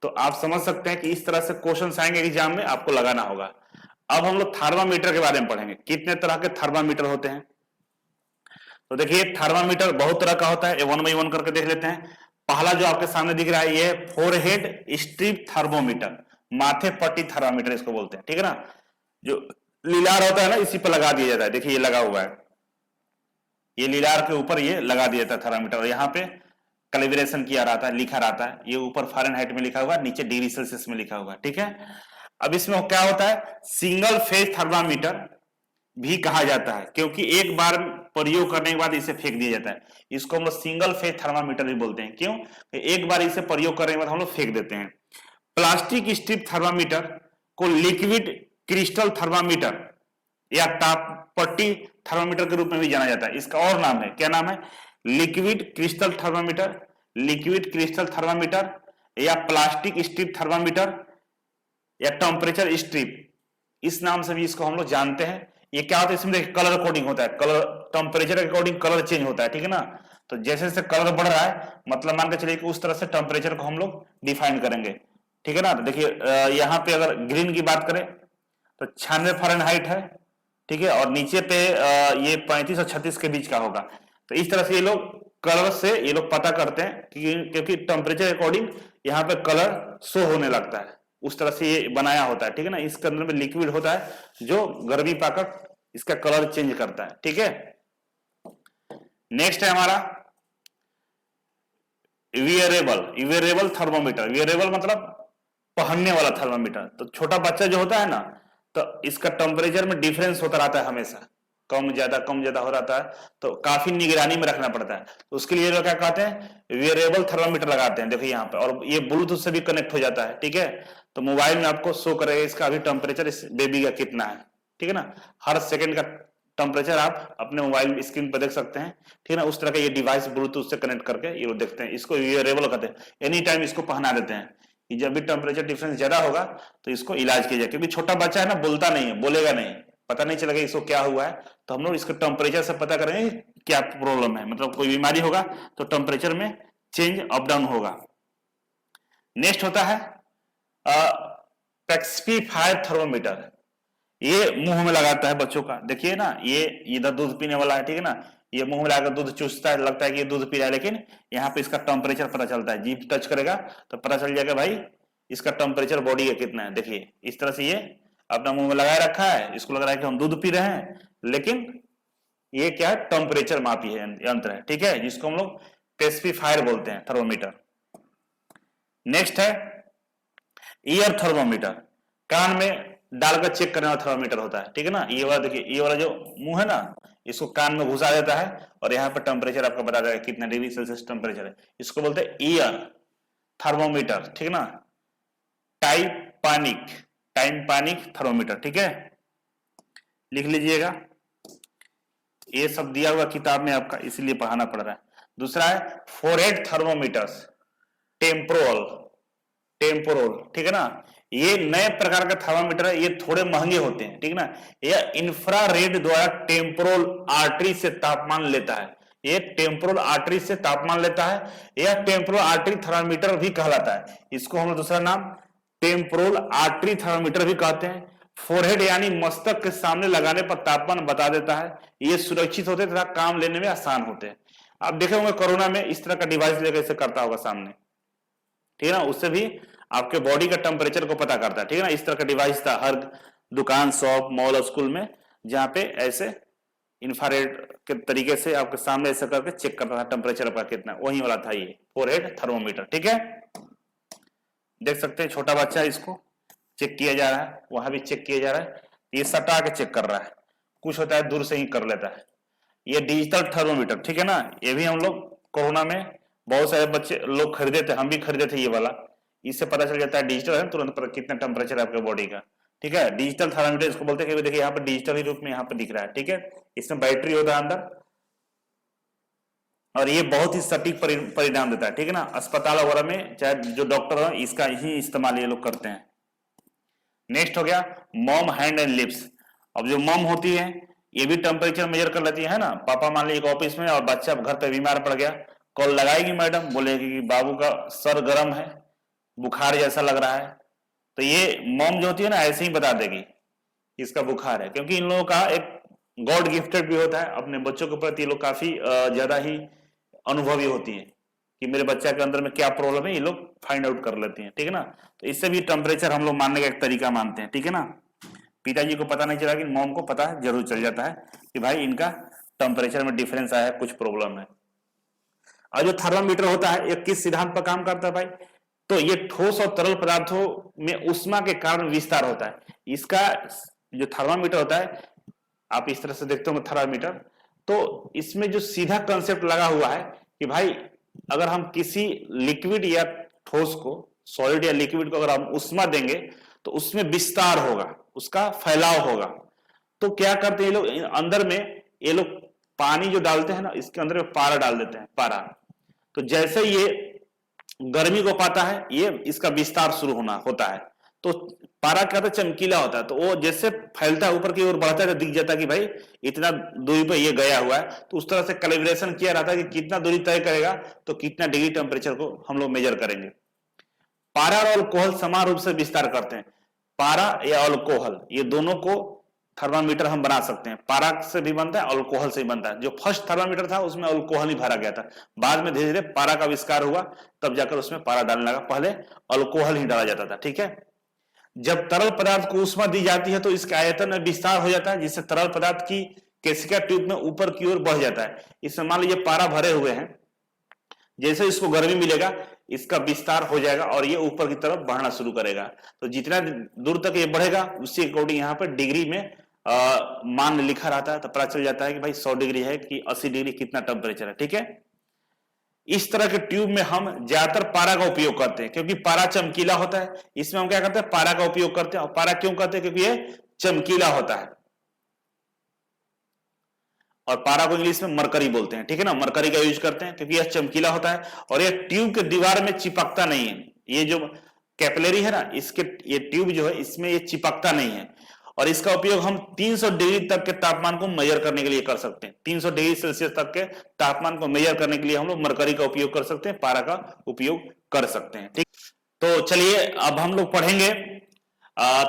तो आप समझ सकते हैं कि इस तरह से क्वेश्चन आएंगे एग्जाम में, आपको लगाना होगा। अब हम लोग थर्मामीटर के बारे में पढ़ेंगे, कितने तरह के थर्मामीटर होते हैं। तो देखिए थर्मामीटर बहुत तरह का होता है, 1 बाई 1 करके देख लेते हैं। पहला जो आपके सामने दिख रहा है ये फोरहेड स्ट्रिप थर्मोमीटर, माथे पट्टी थर्मामीटर इसको बोलते हैं, ठीक है ना। जो लीलार होता है ना, इसी पर लगा दिया जाता है, देखिए ये लगा हुआ है, ये लीलार के ऊपर ये लगा दिया जाता है थर्मामीटर, और यहाँ पे कैलिब्रेशन किया रहता है, लिखा रहता है, ये ऊपर फ़ारेनहाइट में लिखा हुआ है, नीचे डिग्री सेल्सियस में लिखा हुआ है, ठीक है। अब इसमें क्या होता है, सिंगल फेज थर्मामीटर भी कहा जाता है, क्योंकि एक बार प्रयोग करने के बाद इसे फेंक दिया जाता है। इसको हम लोग सिंगल फेज थर्मामीटर भी बोलते हैं, क्यों, एक बार इसे प्रयोग करने के बाद हम लोग फेंक देते हैं। प्लास्टिक स्ट्रिप थर्मामीटर को लिक्विड क्रिस्टल थर्मामीटर या ताप पट्टी थर्मामीटर के रूप में भी जाना जाता है। इसका और नाम है, क्या नाम है, liquid crystal thermometer, liquid crystal thermometer, या प्लास्टिक स्ट्रिप थर्मामीटर, या टेम्परेचर स्ट्रिप, इस नाम से भी इसको हम लोग जानते हैं। ये क्या होता है, इसमें कलर कोडिंग होता है, कलर टेम्परेचर के अकॉर्डिंग कलर चेंज होता है, ठीक है ना। तो जैसे जैसे कलर बढ़ रहा है, मतलब मान के चलिए कि उस तरह से टेम्परेचर को हम लोग डिफाइन करेंगे, ठीक है ना। तो देखिए यहाँ पे अगर ग्रीन की बात करें तो 96 फ़ारेनहाइट है, ठीक है, और नीचे पे ये 35 और 36 के बीच का होगा। तो इस तरह से ये लोग कलर से ये लोग पता करते हैं, क्योंकि टेम्परेचर के अकॉर्डिंग यहाँ पे कलर शो होने लगता है, उस तरह से ये बनाया होता है, ठीक है ना। इसके अंदर में लिक्विड होता है जो गर्मी पाकर इसका कलर चेंज करता है, ठीक है। नेक्स्ट है हमारा वियरेबल थर्मोमीटर। वियरेबल मतलब पहनने वाला थर्मोमीटर। तो छोटा बच्चा जो होता है ना, तो इसका टेम्परेचर में डिफरेंस होता रहता है हमेशा, कम ज्यादा हो रहा है, तो काफी निगरानी में रखना पड़ता है। तो उसके लिए लोग क्या कहते हैं, वियरेबल थर्मामीटर लगाते हैं, देखिए यहाँ पे, और ये ब्लूटूथ से भी कनेक्ट हो जाता है, ठीक है। तो मोबाइल में आपको शो करेगा इसका अभी टेम्परेचर इस बेबी का कितना है, ठीक है ना। हर सेकंड का टेम्परेचर आप अपने मोबाइल स्क्रीन पर देख सकते हैं, ठीक है ना। उस तरह का ये डिवाइस ब्लूटूथ से कनेक्ट करके ये लोग देखते हैं, इसको वियरेबल कहते हैं। एनी टाइम इसको पहना देते हैं कि जब भी टेम्परेचर डिफरेंस ज्यादा होगा तो इसको इलाज किया जाए, क्योंकि छोटा बच्चा है ना, बोलता नहीं है, बोलेगा नहीं, पता नहीं चलेगा इसको क्या हुआ है। तो हम लोग इसको टेम्परेचर से पता करेंगे क्या प्रॉब्लम है, मतलब कोई बीमारी होगा तो टेम्परेचर में चेंज अप डाउन होगा। नेक्स्ट होता है पैसिफायर थर्मोमीटर। ये मुंह में लगाता है बच्चों का, देखिए ना, ये इधर दूध पीने वाला है, ठीक है ना, ये मुंह में लगाकर दूध चूसता है, लगता है कि ये दूध पी रहा है, लेकिन यहाँ पे इसका टेम्परेचर पता चलता है, जीभ टच करेगा तो पता चल जाएगा भाई इसका टेम्परेचर बॉडी का कितना है। देखिए इस तरह से ये अपना मुंह में लगाए रखा है, इसको लग रहा है कि हम दूध पी रहे हैं, लेकिन ये क्या है, टेम्परेचर मापी है, यंत्र है, ठीक है, जिसको हम लोग पेसिफायर बोलते हैं, थर्मोमीटर। नेक्स्ट है ईयर थर्मोमीटर, कान में डालकर चेक करने वाला थर्मोमीटर होता है, ठीक है ना। ये वाला देखिए, ये वाला जो मुंह है ना, इसको कान में घुसा देता है और यहाँ पर टेम्परेचर आपको बता देगा कितना डिग्री सेल्सियस टेम्परेचर है, इसको बोलते हैं ईयर थर्मोमीटर, ठीक है ना। टाइम्पानिक थर्मोमीटर, ठीक है, लिख लीजिएगा, ये सब दिया हुआ किताब में आपका, इसलिए पढ़ाना पड़ रहा है। दूसरा है फोरहेड थर्मोमीटर्स, टेम्पोरल, टेम्पोरल, ठीक है ना। ये नए प्रकार का थर्मामीटर है, ये थोड़े महंगे होते हैं, ठीक है ना। यह इंफ्रारेड द्वारा टेम्पोरल आर्टरी से तापमान लेता है, ये टेम्पोरल आर्टरी से तापमान लेता है। यह टेम्पोरल आर्टरी थर्मामीटर भी कहलाता है, इसको हम दूसरा नाम टेम्पोरल आर्टरी थर्मामीटर भी कहते हैं। फोरहेड यानी मस्तक के सामने लगाने पर तापमान बता देता है, ये सुरक्षित होते तथा काम लेने में आसान होते हैं। आप देखे होंगे कोरोना में इस तरह का डिवाइस लेकर इसे करता होगा सामने, ठीक है ना, उससे भी आपके बॉडी का टेम्परेचर को पता करता है, ठीक है ना। इस तरह का डिवाइस था हर दुकान, शॉप, मॉल, स्कूल में, जहां पे ऐसे इंफ्रारेड के तरीके से आपके सामने ऐसे करके चेक करता था टेम्परेचर आपका कितना, वही वाला था ये फोरहेड थर्मोमीटर, ठीक है। देख सकते हैं छोटा बच्चा, इसको चेक किया जा रहा है, वहां भी चेक किया जा रहा है, ये सटा के चेक कर रहा है, कुछ होता है दूर से ही कर लेता है। ये डिजिटल थर्मोमीटर, ठीक है ना, ये भी हम लोग कोरोना में बहुत सारे बच्चे लोग खरीदे थे, हम भी खरीदे थे ये वाला। इससे पता चल जाता है डिजिटल है तुरंत पर कितना टेम्परेचर है आपके बॉडी का, ठीक है। डिजिटल थर्मामीटर इसको बोलते हैं। देखिए यहाँ पर डिजिटल रूप में यहाँ पर दिख रहा है, ठीक है। इसमें बैटरी होता है अंदर और ये बहुत ही सटीक परिणाम देता है, ठीक है ना। अस्पताल वगैरह में चाहे जो डॉक्टर है इसका ही इस्तेमाल ये लोग करते हैं। नेक्स्ट हो गया मॉम हैंड एंड लिप्स। अब जो मॉम होती है ये भी टेम्परेचर मेजर कर लेती है ना। पापा मान लीजिए ऑफिस में और बच्चा घर पे बीमार पड़ गया, कॉल लगाएगी मैडम, बोलेगी कि बाबू का सर गर्म है, बुखार जैसा लग रहा है, तो ये मॉम जो होती है ना ऐसे ही बता देगी इसका बुखार है, क्योंकि इन लोगों का एक गॉड गिफ्टेड भी होता है, अपने बच्चों के प्रति ये लोग काफी ज्यादा ही अनुभवी होती है कि मेरे बच्चा के अंदर में क्या प्रॉब्लम है, ये लोग फाइंड आउट कर लेती हैं, ठीक है ना। तो इससे भी टेम्परेचर हम लोग मानने का एक तरीका मानते हैं, ठीक है ना। पिताजी को पता नहीं चला कि मॉम को पता है, जरूर चल जाता है कि भाई इनका टेम्परेचर में डिफरेंस आया है, कुछ प्रॉब्लम है। और जो थर्मामीटर होता है ये किस सिद्धांत पर काम करता है भाई, तो ये ठोस और तरल पदार्थों में ऊष्मा के कारण विस्तार होता है। इसका जो थर्मामीटर होता है, आप इस तरह से देखते हो थर्मामीटर, तो इसमें जो सीधा कंसेप्ट लगा हुआ है कि भाई अगर हम किसी लिक्विड या ठोस को, सॉलिड या लिक्विड को अगर हम ऊष्मा देंगे तो उसमें विस्तार होगा, उसका फैलाव होगा। तो क्या करते हैं ये लोग अंदर में, ये लोग पानी जो डालते हैं ना इसके अंदर में पारा डाल देते हैं, पारा। तो जैसे ये गर्मी को पाता है ये इसका विस्तार शुरू होता है। तो पारा क्या होता है, चमकीला होता है, तो वो जैसे फैलता है ऊपर की ओर बढ़ता है तो दिख जाता है कि भाई इतना दूरी पर ये गया हुआ है। तो उस तरह से कैलिब्रेशन किया रहता है कि कितना दूरी तय करेगा तो कितना डिग्री टेम्परेचर को हम लोग मेजर करेंगे। पारा और अल्कोहल समान रूप से विस्तार करते हैं। पारा या अल्कोहल ये दोनों को थर्मामीटर हम बना सकते हैं। पारा से भी बनता है, अल्कोहल से भी बनता है। जो फर्स्ट थर्मामीटर था उसमें अल्कोहल ही भरा गया था, बाद में धीरे धीरे पारा का आविष्कार हुआ, तब जाकर उसमें पारा डालने लगा, पहले अल्कोहल ही डाला जाता था, ठीक है। जब तरल पदार्थ को ऊष्मा दी जाती है तो इसके आयतन में विस्तार हो जाता है, जिससे तरल पदार्थ की केशिका ट्यूब में ऊपर की ओर बढ़ जाता है। इसमें मान लीजिए पारा भरे हुए हैं, जैसे इसको गर्मी मिलेगा इसका विस्तार हो जाएगा और ये ऊपर की तरफ बढ़ना शुरू करेगा। तो जितना दूर तक ये बढ़ेगा उसके अकॉर्डिंग यहाँ पर डिग्री में मान लिखा रहता है, तो पता चल जाता है कि भाई 100 डिग्री है कि 80 डिग्री कितना टेम्परेचर है, ठीक है। इस तरह के ट्यूब में हम ज्यादातर पारा का उपयोग करते हैं, क्योंकि पारा चमकीला होता है। इसमें हम क्या करते हैं, पारा का उपयोग करते हैं। और पारा क्यों करते हैं, क्योंकि ये चमकीला होता है। और पारा को इंग्लिश में मरकरी बोलते हैं, ठीक है ना, मरकरी का यूज करते हैं क्योंकि यह चमकीला होता है और यह ट्यूब के दीवार में चिपकता नहीं है। ये जो कैपिलरी है ना, इसके ये ट्यूब जो है इसमें ये चिपकता नहीं है। और इसका उपयोग हम 300 डिग्री तक के तापमान को मेजर करने के लिए कर सकते हैं। 300 डिग्री सेल्सियस तक के तापमान को मेजर करने के लिए हम लोग मरकरी का उपयोग कर सकते हैं, पारा का उपयोग कर सकते हैं, ठीक। तो चलिए अब हम लोग पढ़ेंगे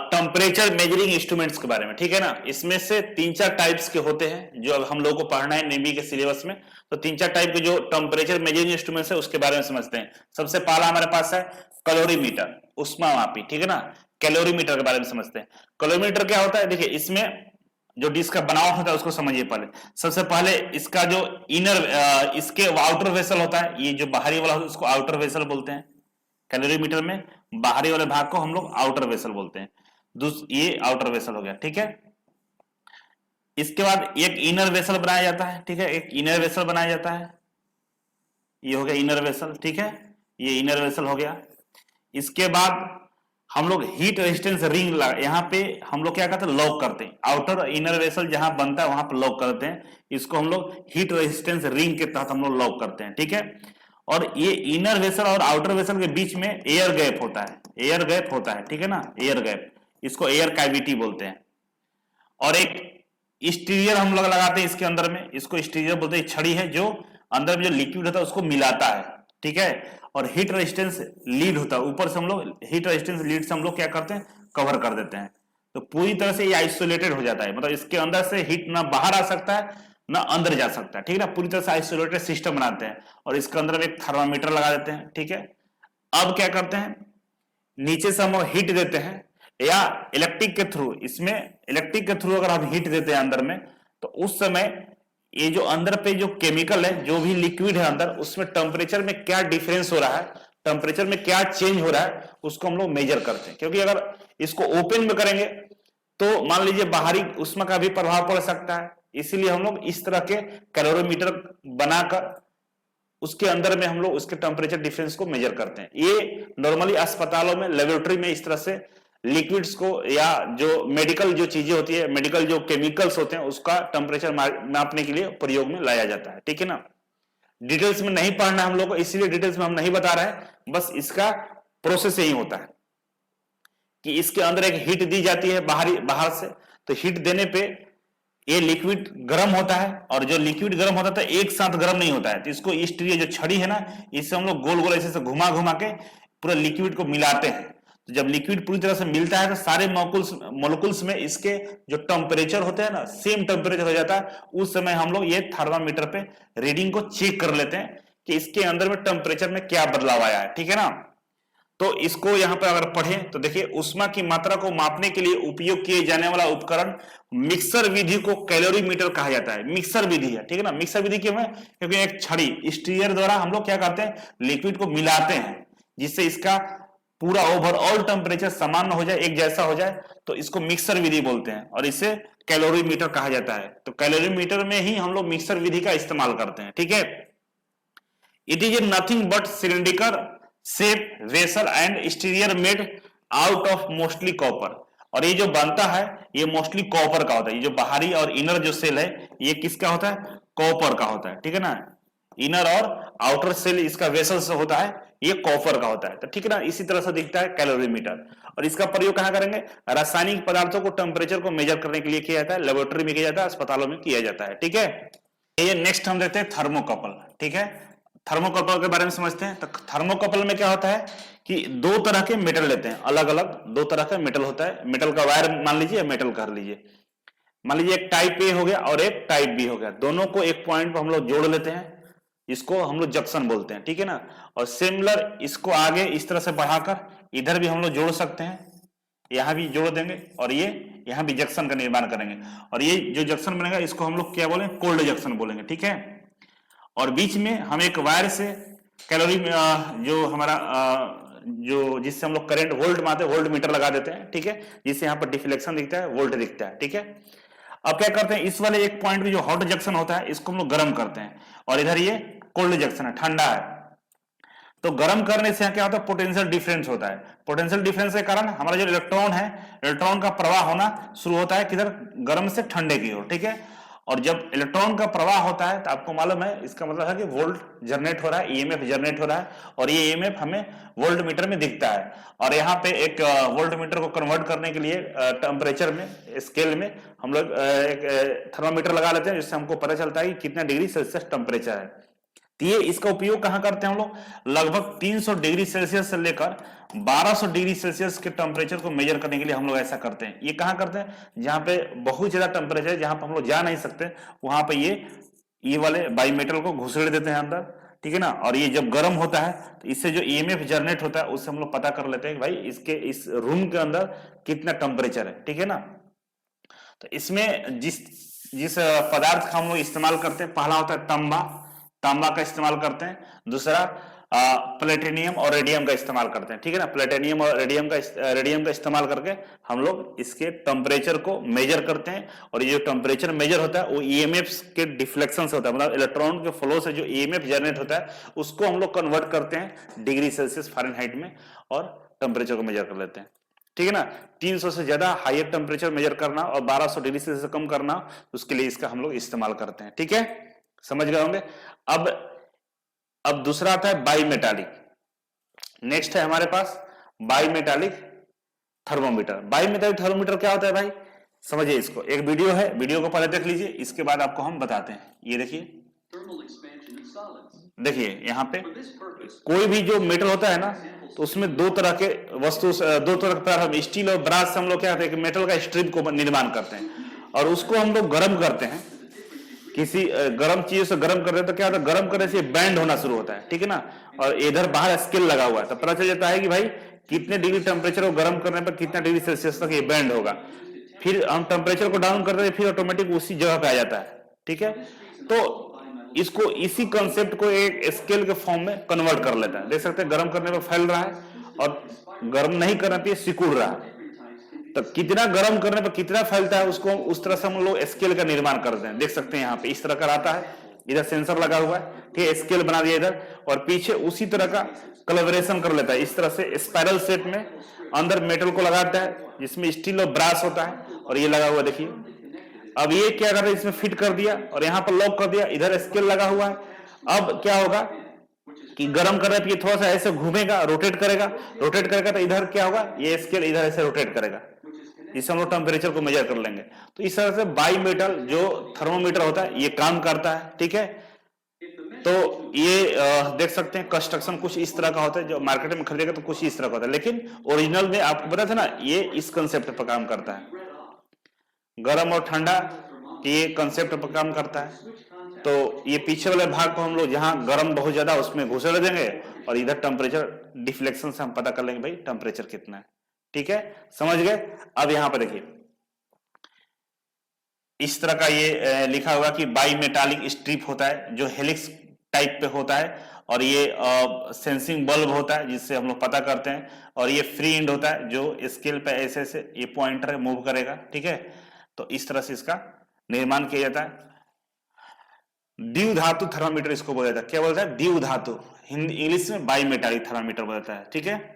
टेम्परेचर मेजरिंग इंस्ट्रूमेंट्स के बारे में, ठीक है ना। इसमें से 3-4 टाइप्स के होते हैं जो अब हम लोगों को पढ़ना है नेवी के सिलेबस में। तो 3-4 टाइप के जो टेम्परेचर मेजरिंग इंस्ट्रूमेंट्स है उसके बारे में समझते हैं। सबसे पहला हमारे पास है कैलोरीमीटर, ऊष्मामापी, ठीक है ना। कैलोरीमीटर के बारे में समझते हैं। कैलोरीमीटर क्या होता है, देखिए इसमें जो डिस्क का बनाव होता है उसको समझिए पहले। सबसे पहले इसका जो इनर इसके आउटर वेसल होता है, ये जो बाहरी वाला होता है उसको आउटर वेसल बोलते हैं। कैलोरीमीटर में बाहरी वाले भाग को हम लोग आउटर वेसल बोलते हैं। ये आउटर वेसल हो गया, ठीक है। इसके बाद एक इनर वेसल बनाया जाता है, ठीक है, एक इनर वेसल बनाया जाता है। ये हो गया इनर वेसल, ठीक है, ये इनर वेसल हो गया। इसके बाद हम लोग हीट रेजिस्टेंस रिंग यहाँ पे हम लोग क्या करते हैं, लॉक करते हैं। आउटर इनर वेसल जहां बनता है वहां पर लॉक करते हैं। इसको हम लोग हीट रेजिस्टेंस रिंग के तहत हम लोग लॉक करते हैं, ठीक है। और ये इनर वेसल और आउटर वेसल के बीच में एयर गैप होता है, एयर गैप होता है, ठीक है ना, एयर गैप, इसको एयर कैविटी बोलते हैं। और एक स्टीरियर हम लोग लगाते हैं इसके अंदर में, इसको स्टीरियर बोलते हैं, छड़ी है जो अंदर में जो लिक्विड होता है उसको मिलाता है, ठीक है। और हीट रेजिस्टेंस लीड होता है, ऊपर से हम लोग हीट रेजिस्टेंस लीड से हम लोग क्या करते हैं, कवर कर देते हैं। तो पूरी तरह से ये आइसोलेटेड हो जाता है, मतलब इसके अंदर से हीट ना बाहर आ सकता है ना अंदर जा सकता है, ठीक है ना, पूरी तरह से आइसोलेटेड सिस्टम बनाते हैं। और इसके अंदर में एक थर्मामीटर लगा देते हैं, ठीक है। अब क्या करते हैं, नीचे से हम हीट देते हैं या इलेक्ट्रिक के थ्रू, इसमें इलेक्ट्रिक के थ्रू अगर हम हीट देते हैं अंदर में, तो उस समय ये जो अंदर पे जो केमिकल है, जो भी लिक्विड है अंदर, उसमें टेम्परेचर में क्या डिफरेंस हो रहा है, टेम्परेचर में क्या चेंज हो रहा है, उसको हम लोग मेजर करते हैं। क्योंकि अगर इसको ओपन में करेंगे तो मान लीजिए बाहरी उष्मा का भी प्रभाव पड़ सकता है, इसीलिए हम लोग इस तरह के कैलोरीमीटर बनाकर उसके अंदर में हम लोग उसके टेम्परेचर डिफरेंस को मेजर करते हैं। ये नॉर्मली अस्पतालों में, लेबोरेटरी में इस तरह से लिक्विड्स को या जो मेडिकल जो चीजें होती है, मेडिकल जो केमिकल्स होते हैं, उसका टेम्परेचर नापने के लिए प्रयोग में लाया जाता है, ठीक है ना। डिटेल्स में नहीं पढ़ना हम लोग को, इसीलिए डिटेल्स में हम नहीं बता रहे हैं, बस इसका प्रोसेस यही होता है कि इसके अंदर एक हीट दी जाती है बाहर से, तो हीट देने पे ये लिक्विड गर्म होता है, और जो लिक्विड गर्म होता है तो एक साथ गर्म नहीं होता है, तो इसको इस जो छड़ी है ना, इससे हम लोग गोल गोल ऐसे घुमा घुमा के पूरा लिक्विड को मिलाते हैं। तो जब लिक्विड पूरी तरह से मिलता है तो सारे मोलिकुल्स में इसके जो टेम्परेचर होते हैं ना, सेम टेम्परेचर हो जाता है। उस समय हम लोग ये थर्मामीटर पे रीडिंग को चेक कर लेते हैं कि इसके अंदर में टेम्परेचर में क्या बदलाव आया है, ठीक है ना। तो इसको यहां पर अगर पढ़ें तो देखिए, उष्मा की मात्रा को मापने के लिए उपयोग किए जाने वाला उपकरण मिक्सर विधि को कैलोरीमीटर कहा जाता है। मिक्सर विधि है, ठीक है ना। मिक्सर विधि क्यों है, क्योंकि एक छड़ी स्टीयर द्वारा हम लोग क्या करते हैं, लिक्विड को मिलाते हैं, जिससे इसका पूरा ओवरऑल टेम्परेचर समान हो जाए, एक जैसा हो जाए, तो इसको मिक्सर विधि बोलते हैं और इसे कैलोरीमीटर कहा जाता है। तो कैलोरीमीटर में ही हम लोग मिक्सर विधि का इस्तेमाल करते हैं, ठीक है। It is nothing but cylindrical shape vessel and stirrer made out of mostly copper. और ये जो बनता है ये मोस्टली कॉपर का होता है। ये जो बाहरी और इनर जो सेल है ये किसका होता है, कॉपर का होता है, ठीक है ना। इनर और आउटर सेल इसका वेसल से होता है, ये कॉपर का होता है, तो ठीक है ना। इसी तरह से दिखता है कैलोरीमीटर। और इसका प्रयोग कहां करेंगे, रासायनिक पदार्थों को टेम्परेचर को मेजर करने के लिए किया जाता है, लेबोरेटरी में किया जाता है, अस्पतालों में किया जाता है, ठीक है। ये नेक्स्ट हम देखते हैं थर्मोकपल, ठीक है। थर्मोकपल के बारे में समझते हैं। तो थर्मोकपल में क्या होता है कि दो तरह के मेटल लेते हैं, अलग अलग दो तरह का मेटल होता है। मेटल का वायर मान लीजिए, मेटल कर लीजिए, मान लीजिए एक टाइप ए हो गया और एक टाइप बी हो गया, दोनों को एक पॉइंट पर हम लोग जोड़ लेते हैं, इसको हम लोग जंक्शन बोलते हैं, ठीक है ना। और सिमिलर इसको आगे इस तरह से बढ़ाकर इधर भी हम लोग जोड़ सकते हैं, यहां भी जोड़ देंगे और ये यहां भी जंक्शन का निर्माण करेंगे। और ये जो जंक्शन बनेगा इसको हम लोग क्या बोलेंगे, कोल्ड जंक्शन बोलेंगे, ठीक है। और बीच में हम एक वायर से कैलोरी जो हमारा जो जिससे हम लोग करंट वोल्ट मारते हैं, वोल्ट मीटर लगा देते हैं, ठीक है, जिससे यहाँ पर डिफ्लेक्शन दिखता है, वोल्ट दिखता है, ठीक है। अब क्या करते हैं, इस वाले एक पॉइंट पे जो हॉट जंक्शन होता है इसको हम लोग गर्म करते हैं, और इधर ये कोल्ड जंक्शन है, ठंडा है। तो गर्म करने से क्या होता है, पोटेंशियल डिफरेंस होता है। पोटेंशियल डिफरेंस के कारण हमारा जो इलेक्ट्रॉन है, इलेक्ट्रॉन का प्रवाह होना शुरू होता है किधर, गर्म से ठंडे की ओर, ठीक है। और जब इलेक्ट्रॉन का प्रवाह होता है तो आपको मालूम है इसका मतलब है कि वोल्ट जनरेट हो रहा है, ईएमएफ जनरेट हो रहा है, और ये ईएमएफ हमें वोल्ट मीटर में दिखता है। और यहाँ पे एक वोल्ट मीटर को कन्वर्ट करने के लिए टेम्परेचर में, स्केल में हम लोग एक थर्मामीटर लगा लेते हैं, जिससे हमको पता चलता है कि कितना डिग्री सेल्सियस टेम्परेचर है। तो ये इसका उपयोग कहां करते हैं हम लोग, लगभग 300 डिग्री सेल्सियस से लेकर 1200 डिग्री सेल्सियस के टेम्परेचर को मेजर करने के लिए हम लोग ऐसा करते हैं। ये कहां करते हैं, जहां पे बहुत ज्यादा टेम्परेचर है, जहां पे हम लोग जा नहीं सकते, वहां पे ये वाले बाईमेटल को घुसेड़ देते हैं अंदर, ठीक है ना। और ये जब गर्म होता है तो इससे जो ईएमएफ जनरेट होता है उससे हम लोग पता कर लेते हैं कि भाई इसके इस रूम के अंदर कितना टेम्परेचर है, ठीक है ना। तो इसमें जिस पदार्थ का हम लोग इस्तेमाल करते हैं, पहला होता है तांबा का इस्तेमाल करते हैं, दूसरा प्लेटिनियम और रेडियम का इस्तेमाल करते हैं, ठीक है ना। प्लेटिनियम और रेडियम का इस्तेमाल करके हम लोग इसके टेम्परेचर को मेजर करते हैं। और ये जो टेम्परेचर मेजर होता है वो ईएमएफ के डिफ्लेक्शन से होता है, मतलब इलेक्ट्रॉन के फ्लो से जो ईएमएफ जनरेट होता है उसको हम लोग कन्वर्ट करते हैं डिग्री सेल्सियस फ़ारेनहाइट में, और टेम्परेचर को मेजर कर लेते हैं, ठीक है ना। 300 से ज्यादा हायर टेम्परेचर मेजर करना और 1200 डिग्री सेल्सियस कम करना, उसके लिए इसका हम लोग इस्तेमाल करते हैं, ठीक है, समझ गए होंगे। अब अब दूसरा आता है बाई मेटालिक। नेक्स्ट है हमारे पास bi metallic thermometer. Bi metallic thermometer क्या होता है भाई, समझिए इसको। एक वीडियो है, वीडियो को पहले देख लीजिए, इसके बाद आपको हम बताते हैं। ये देखिए, देखिए यहाँ पे कोई भी जो मेटल होता है ना, तो उसमें दो तरह के वस्तु, दो तरह के हम स्टील और ब्रास से हम लोग क्या करते हैं, मेटल का स्ट्रिप को निर्माण करते हैं और उसको हम लोग गर्म करते हैं। किसी गर्म चीज से गर्म करते हैं तो क्या होता है, गर्म करने से बैंड होना शुरू होता है, ठीक है ना। और इधर बाहर स्केल लगा हुआ है, तो पता चल जाता है कि भाई कितने डिग्री टेम्परेचर को गर्म करने पर कितना डिग्री सेल्सियस तक ये बैंड होगा। फिर हम टेम्परेचर को डाउन करते हैं, फिर ऑटोमेटिक उसी जगह पे आ जाता है, ठीक है। तो इसको, इसी कंसेप्ट को एक स्केल के फॉर्म में कन्वर्ट कर लेता है। देख सकते हैं गर्म करने पर फैल रहा है और गर्म नहीं करने पर सिकुड़ रहा है। तो कितना गर्म करने पर कितना फैलता है, उसको उस तरह से हम लोग स्केल का निर्माण करते हैं। देख सकते हैं यहाँ पे इस तरह का आता है, इधर सेंसर लगा हुआ है, ठीक है, स्केल बना दिया इधर, और पीछे उसी तरह का कोलैबोरेशन कर लेता है। इस तरह से स्पाइरल शेप में अंदर मेटल को लगाता है, जिसमें स्टील और ब्रास होता है, और ये लगा हुआ देखिए। अब ये क्या कर रहा है, इसमें फिट कर दिया और यहाँ पर लॉक कर दिया, इधर स्केल लगा हुआ है। अब क्या होगा कि गर्म करने पे थोड़ा सा ऐसे घूमेगा, रोटेट करेगा तो इधर क्या होगा, ये स्केल इधर ऐसे रोटेट करेगा, इससे हम लोग टेम्परेचर को मेजर कर लेंगे। तो इस तरह से बाई मेटल जो थर्मोमीटर होता है ये काम करता है, ठीक है। तो ये देख सकते हैं कंस्ट्रक्शन कुछ इस तरह का होता है, जो मार्केट में खरीदेगा तो कुछ इस तरह का होता है, लेकिन ओरिजिनल में आपको पता था ना, ये इस कंसेप्ट पर काम करता है, गर्म और ठंडा ये कंसेप्ट पर काम करता है। तो ये पीछे वाले भाग को हम लोग जहां गर्म बहुत ज्यादा उसमें घुसेड़ देंगे और इधर टेम्परेचर डिफ्लेक्शन से हम पता कर लेंगे भाई टेम्परेचर कितना है, ठीक है, समझ गए। अब यहां पर देखिए इस तरह का ये लिखा हुआ कि बाई मेटालिक स्ट्रिप होता है जो हेलिक्स टाइप पे होता है, और ये सेंसिंग बल्ब होता है जिससे हम लोग पता करते हैं, और ये फ्री एंड होता है जो स्केल पे ऐसे ऐसे ये पॉइंटर मूव करेगा, ठीक है। तो इस तरह से इसका निर्माण किया जाता है। द्विव धातु थर्मामीटर इसको बोला जाता है। क्या बोलता है, द्विव धातु, हिंदी इंग्लिश में बाई मेटालिक थर्मामीटर बोलता है, ठीक है।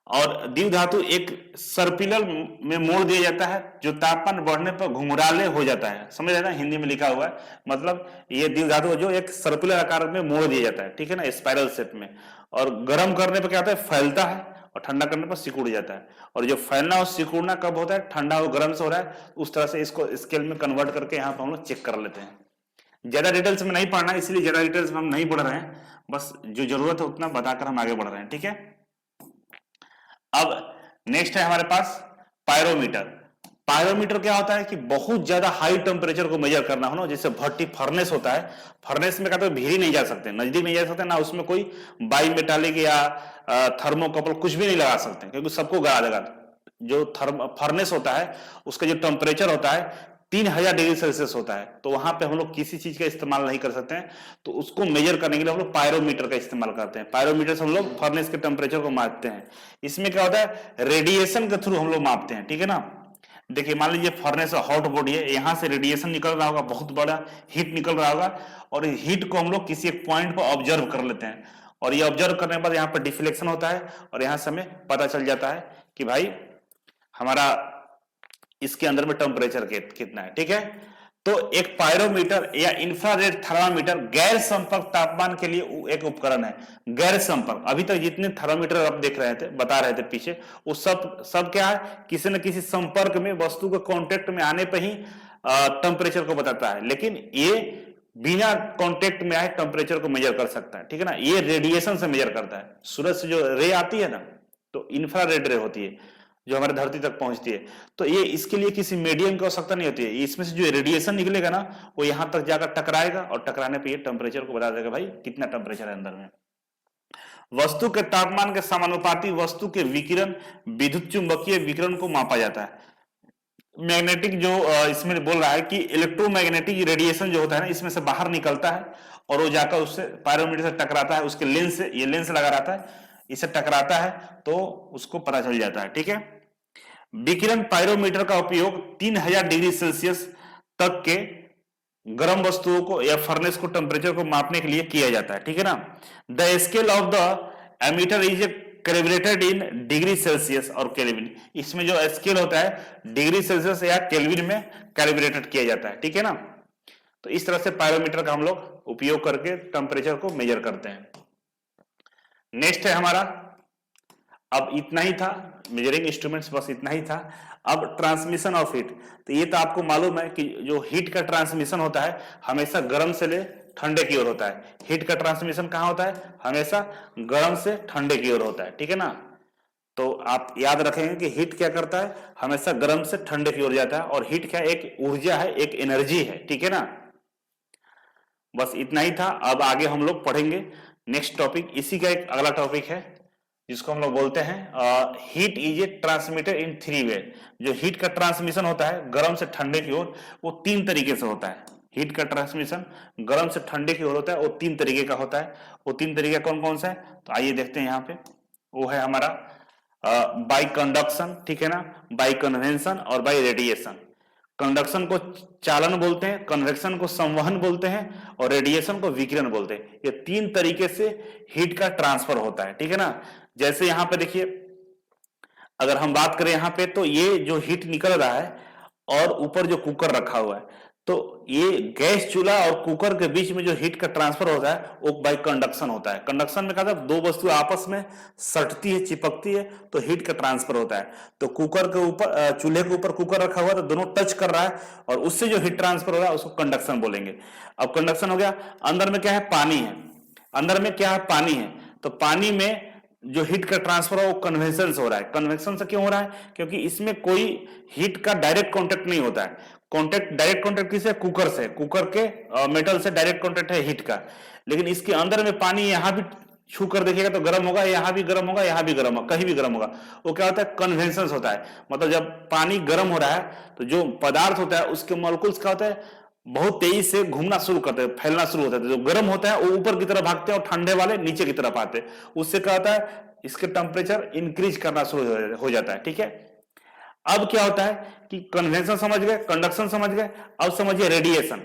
और द्विव धातु एक सर्पिलर में मोड़ दिया जाता है जो तापमान बढ़ने पर घुंघराले हो जाता है, समझ आया ना, हिंदी में लिखा हुआ है। मतलब ये द्विव धातु जो एक सर्पिलर आकार में मोड़ दिया जाता है, ठीक है ना, स्पाइरल शेप में, और गर्म करने पर क्या होता है, फैलता है, और ठंडा करने पर सिकुड़ जाता है। और जो फैलना और सिकुड़ना कब होता है, ठंडा और गर्म से हो रहा है, उस तरह से इसको स्केल में कन्वर्ट करके यहाँ पर हम लोग चेक कर लेते हैं। ज्यादा डिटेल्स में नहीं पढ़ना, इसलिए ज्यादा डिटेल्स में हम नहीं पढ़ रहे हैं, बस जो जरूरत है उतना बताकर हम आगे बढ़ रहे हैं, ठीक है। अब नेक्स्ट है हमारे पास पायरोमीटर। पायरोमीटर क्या होता है कि बहुत ज्यादा हाई टेम्परेचर को मेजर करना हो ना, जैसे भट्टी फर्नेस होता है, फर्नेस में कहते हैं भीड़ नहीं जा सकते, नजदीक नहीं जा सकते ना, उसमें कोई बाई मेटालिक या थर्मोकपल कुछ भी नहीं लगा सकते क्योंकि सबको गला देगा। जो फर्नेस होता है उसका जो टेम्परेचर होता है 3000 डिग्री सेल्सियस होता है, तो वहां पे हम लोग किसी चीज का इस्तेमाल नहीं कर सकते हैं। तो उसको मेजर करने के लिए हम लोग पायरोमीटर का इस्तेमाल करते हैं। पायरोमीटर से हम लोग फर्नेस के टेम्परेचर को मापते हैं। इसमें क्या होता है, रेडिएशन के थ्रू हम लोग मापते हैं, ठीक है ना। देखिए मान लीजिए फर्नेस हॉट बॉडी है, यहां से रेडिएशन निकल रहा होगा, बहुत बड़ा हीट निकल रहा होगा, और हीट को हम लोग किसी एक पॉइंट पर ऑब्जर्व कर लेते हैं, और ये ऑब्जर्व करने के बाद यहाँ पर डिफ्लेक्शन होता है, और यहां से हमें पता चल जाता है कि भाई हमारा इसके अंदर में टेम्परेचर कितना है, ठीक है। तो एक पायरोमीटर या इंफ्रारेड थर्मामीटर गैर संपर्क तापमान के लिए एक उपकरण है। गैर संपर्क, अभी तक जितने थर्मामीटर आप देख रहे थे, बता रहे थे पीछे, वो सब क्या है, किसी न किसी संपर्क में, वस्तु के कांटेक्ट में आने पर ही टेम्परेचर को बताता है, लेकिन ये बिना कांटेक्ट में आए टेम्परेचर को मेजर कर सकता है, ठीक है ना। ये रेडिएशन से मेजर करता है, सूरज से जो रे आती है ना, तो इंफ्रारेड रे होती है जो हमारे धरती तक पहुंचती है। तो ये इसके लिए किसी मीडियम की आवश्यकता नहीं होती है, इसमें से जो रेडिएशन निकलेगा ना वो यहां तक जाकर टकराएगा, और टकराने पे ये टेम्परेचर को बता देगा भाई कितना टेम्परेचर है अंदर में। वस्तु के तापमान के समानुपाती वस्तु के विकिरण, विद्युत चुंबकीय विकिरण को मापा जाता है। मैग्नेटिक जो इसमें बोल रहा है कि इलेक्ट्रोमैग्नेटिक रेडिएशन जो होता है ना, इसमें से बाहर निकलता है और वो जाकर उससे पायरोमीटर से टकराता है, उसके लेंस से, ये लेंस लगा रहता है, इसे टकराता है तो उसको पता चल जाता है, ठीक है। विकिरण पायरोमीटर का उपयोग 3000 डिग्री सेल्सियस तक के गर्म वस्तुओं को या फर्नेस को टेम्परेचर को मापने के लिए किया जाता है, ठीक है ना। The scale of the ammeter is calibrated in degree Celsius और केल्विन। इसमें जो स्केल होता है डिग्री सेल्सियस या केल्विन में कैलिब्रेटेड किया जाता है, ठीक है ना। तो इस तरह से पायरोमीटर का हम लोग उपयोग करके टेम्परेचर को मेजर करते हैं। नेक्स्ट है हमारा, अब इतना ही था मेजरिंग इंस्ट्रूमेंट्स, बस इतना ही था। अब ट्रांसमिशन ऑफ हीट, तो ये तो आपको मालूम है कि जो हीट का ट्रांसमिशन होता है हमेशा गर्म से ले ठंडे की ओर होता है। हीट का ट्रांसमिशन कहां होता है? हमेशा गर्म से ठंडे की ओर होता है, ठीक है ना। तो आप याद रखेंगे कि हीट क्या करता है, हमेशा गर्म से ठंडे की ओर जाता है, और हीट क्या एक ऊर्जा है, एक एनर्जी है, ठीक है ना। बस इतना ही था। अब आगे हम लोग पढ़ेंगे नेक्स्ट टॉपिक, इसी का एक अगला टॉपिक है जिसको हम लोग बोलते हैं heat is a transmitted in 3 वे। जो हीट का ट्रांसमिशन होता है गर्म से ठंडे की ओर, वो 3 तरीके से होता है। हीट का ट्रांसमिशन गर्म से ठंडे की ओर होता है, वो 3 तरीके का होता है। वो 3 तरीके कौन कौन सा है, तो आइए देखते हैं यहाँ पे। वो है हमारा बाई कंडक्शन, ठीक है ना, बाई कन्वेंशन और बाई रेडिएशन। कंडक्शन को चालन बोलते हैं, कन्वेक्शन को संवहन बोलते हैं, और रेडिएशन को विकिरण बोलते हैं। ये 3 तरीके से हीट का ट्रांसफर होता है, ठीक है ना। जैसे यहां पे देखिए, अगर हम बात करें यहां पे, तो ये जो हीट निकल रहा है और ऊपर जो कुकर रखा हुआ है, तो ये गैस चूल्हा और कुकर के बीच में जो हीट का ट्रांसफर होता है वो बाई कंडक्शन होता है। कंडक्शन में क्या था, 2 वस्तु आपस में सटती है, चिपकती है, तो हीट का ट्रांसफर होता है। तो कुकर के ऊपर, चूल्हे के ऊपर कुकर रखा हुआ है, तो दोनों टच कर रहा है और उससे जो हीट ट्रांसफर हो रहा है उसको कंडक्शन बोलेंगे। अब कंडक्शन हो गया। अंदर में क्या है, पानी है। अंदर में क्या है, पानी है। तो पानी में जो हीट का ट्रांसफर है वो कन्वेक्शन से हो रहा है। कन्वेक्शन से क्यों हो रहा है, क्योंकि इसमें कोई हीट का डायरेक्ट कांटेक्ट नहीं होता है। डायरेक्ट कांटेक्ट किससे, कुकर से, कुकर के मेटल से डायरेक्ट कांटेक्ट है हीट का। लेकिन इसके अंदर में पानी, यहां भी छू कर देखिएगा तो गर्म होगा, यहां भी गर्म होगा, यहां भी गर्म होगा, कहीं भी गर्म होगा। वो क्या होता है, कन्वेक्शन होता है। मतलब जब पानी गर्म हो रहा है तो जो पदार्थ होता है उसके मॉलिक्यूल्स क्या होता है, बहुत तेजी से घूमना शुरू करते हैं, फैलना शुरू होता है। जो गर्म होता है वो ऊपर की तरफ भागते हैं और ठंडे वाले नीचे की तरफ आते हैं। उससे क्या होता है, इसके टेम्परेचर इंक्रीज करना शुरू हो जाता है, ठीक है। अब क्या होता है कि कन्वेंशन समझ गए, कंडक्शन समझ गए, अब समझिए रेडिएशन।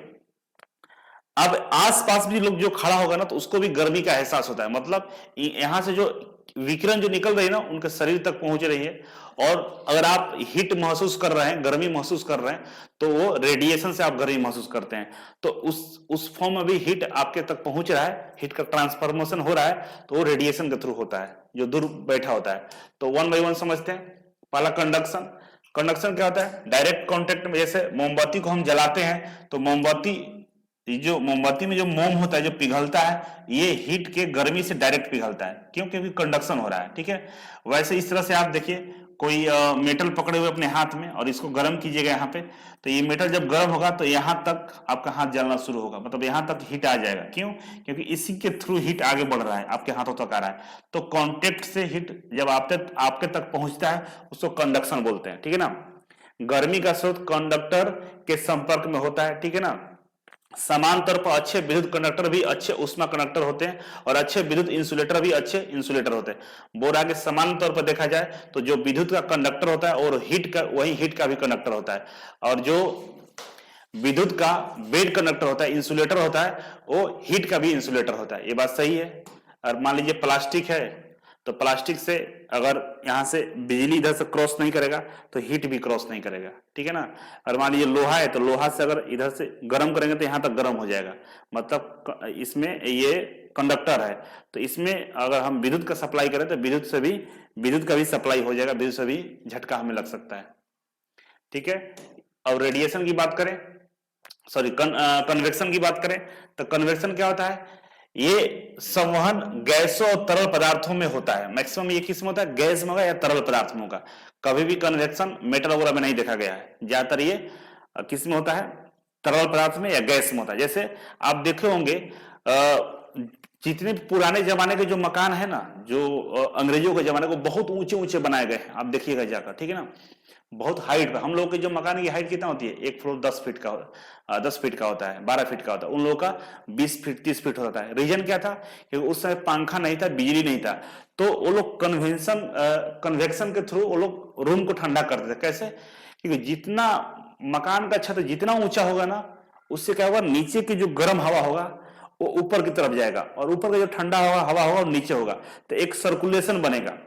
अब आसपास भी लोग जो खड़ा होगा ना, तो उसको भी गर्मी का एहसास होता है। मतलब यहां से जो विकिरण जो निकल रही है ना, उनके शरीर तक पहुंच रही है, और अगर आप हीट महसूस कर रहे हैं, गर्मी महसूस कर रहे हैं, तो वो रेडिएशन से आप गर्मी महसूस करते हैं। तो उस फॉर्म में भी हीट आपके तक पहुंच रहा है, हीट का ट्रांसफॉर्मेशन हो रहा है, तो वो रेडिएशन के थ्रू होता है, जो दूर बैठा होता है। तो 1 बाई 1 समझते हैं। पहला कंडक्शन। कंडक्शन क्या होता है, डायरेक्ट कांटेक्ट में, जैसे मोमबत्ती को हम जलाते हैं तो मोमबत्ती में जो मोम होता है, जो पिघलता है, ये हीट के गर्मी से डायरेक्ट पिघलता है। क्यों, क्योंकि कंडक्शन हो रहा है, ठीक है। वैसे इस तरह से आप देखिए, कोई मेटल पकड़े हुए अपने हाथ में और इसको गर्म कीजिएगा यहाँ पे, तो ये मेटल जब गर्म होगा तो यहां तक आपका हाथ जलना शुरू होगा, मतलब यहां तक हीट आ जाएगा। क्यों, क्योंकि इसी के थ्रू हीट आगे बढ़ रहा है, आपके हाथों तक आ रहा है। तो कांटेक्ट से हीट जब आपके तक पहुंचता है उसको कंडक्शन बोलते हैं, ठीक है ना। गर्मी का स्रोत कंडक्टर के संपर्क में होता है, ठीक है ना। समान तौर पर अच्छे विद्युत कंडक्टर भी अच्छे ऊष्मा कंडक्टर होते हैं, और अच्छे विद्युत इंसुलेटर भी अच्छे इंसुलेटर होते हैं। बोरा के समान तौर पर देखा जाए तो जो विद्युत का कंडक्टर होता है और वही हीट का भी कंडक्टर होता है, और जो विद्युत का बेड कंडक्टर होता है, इंसुलेटर होता है, वो हीट का भी इंसुलेटर होता है। ये बात सही है। और मान लीजिए प्लास्टिक है, तो प्लास्टिक से अगर यहां से बिजली इधर से क्रॉस नहीं करेगा तो हीट भी क्रॉस नहीं करेगा, ठीक है ना। और मान लीजिए लोहा है, तो लोहा से अगर इधर से गर्म करेंगे तो यहां तक गर्म हो जाएगा, मतलब इसमें ये कंडक्टर है। तो इसमें अगर हम विद्युत का सप्लाई करें तो विद्युत का भी सप्लाई हो जाएगा, विद्युत से भी झटका हमें लग सकता है, ठीक है। और रेडिएशन की बात करें, सॉरी कन्वेक्शन की बात करें, तो कन्वेक्शन क्या होता है, ये संवहन गैसों और तरल पदार्थों में होता है। मैक्सिमम ये किस में होता है, गैस में होगा या तरल पदार्थ में होगा। कभी भी कन्वेक्शन मेटल वगैरह में नहीं देखा गया है। ज्यादातर ये किस में होता है, तरल पदार्थ में या गैस में होता है। जैसे आप देखे होंगे जितने पुराने जमाने के जो मकान है ना, जो अंग्रेजों के जमाने को बहुत ऊंचे ऊंचे बनाए गए, आप देखिएगा जाकर, ठीक है ना। बहुत हाइट पे, हम लोग के जो मकान की हाइट कितना होती है, एक फ्लोर 10 फीट का 10 फीट का होता है, 12 फीट का होता है। उन लोगों का 20 फीट 30 फीट होता है। रीजन क्या था, क्योंकि उस समय पंखा नहीं था, बिजली नहीं था, तो वो लोग कन्वेक्शन के थ्रू वो लोग रूम को ठंडा करते थे। कैसे, क्योंकि जितना मकान का छत जितना ऊंचा होगा ना, उससे क्या होगा, नीचे की जो गर्म हवा होगा वो ऊपर की तरफ जाएगा, और ऊपर का जो ठंडा हवा होगा वो नीचे होगा, तो एक सर्कुलेशन बनेगा।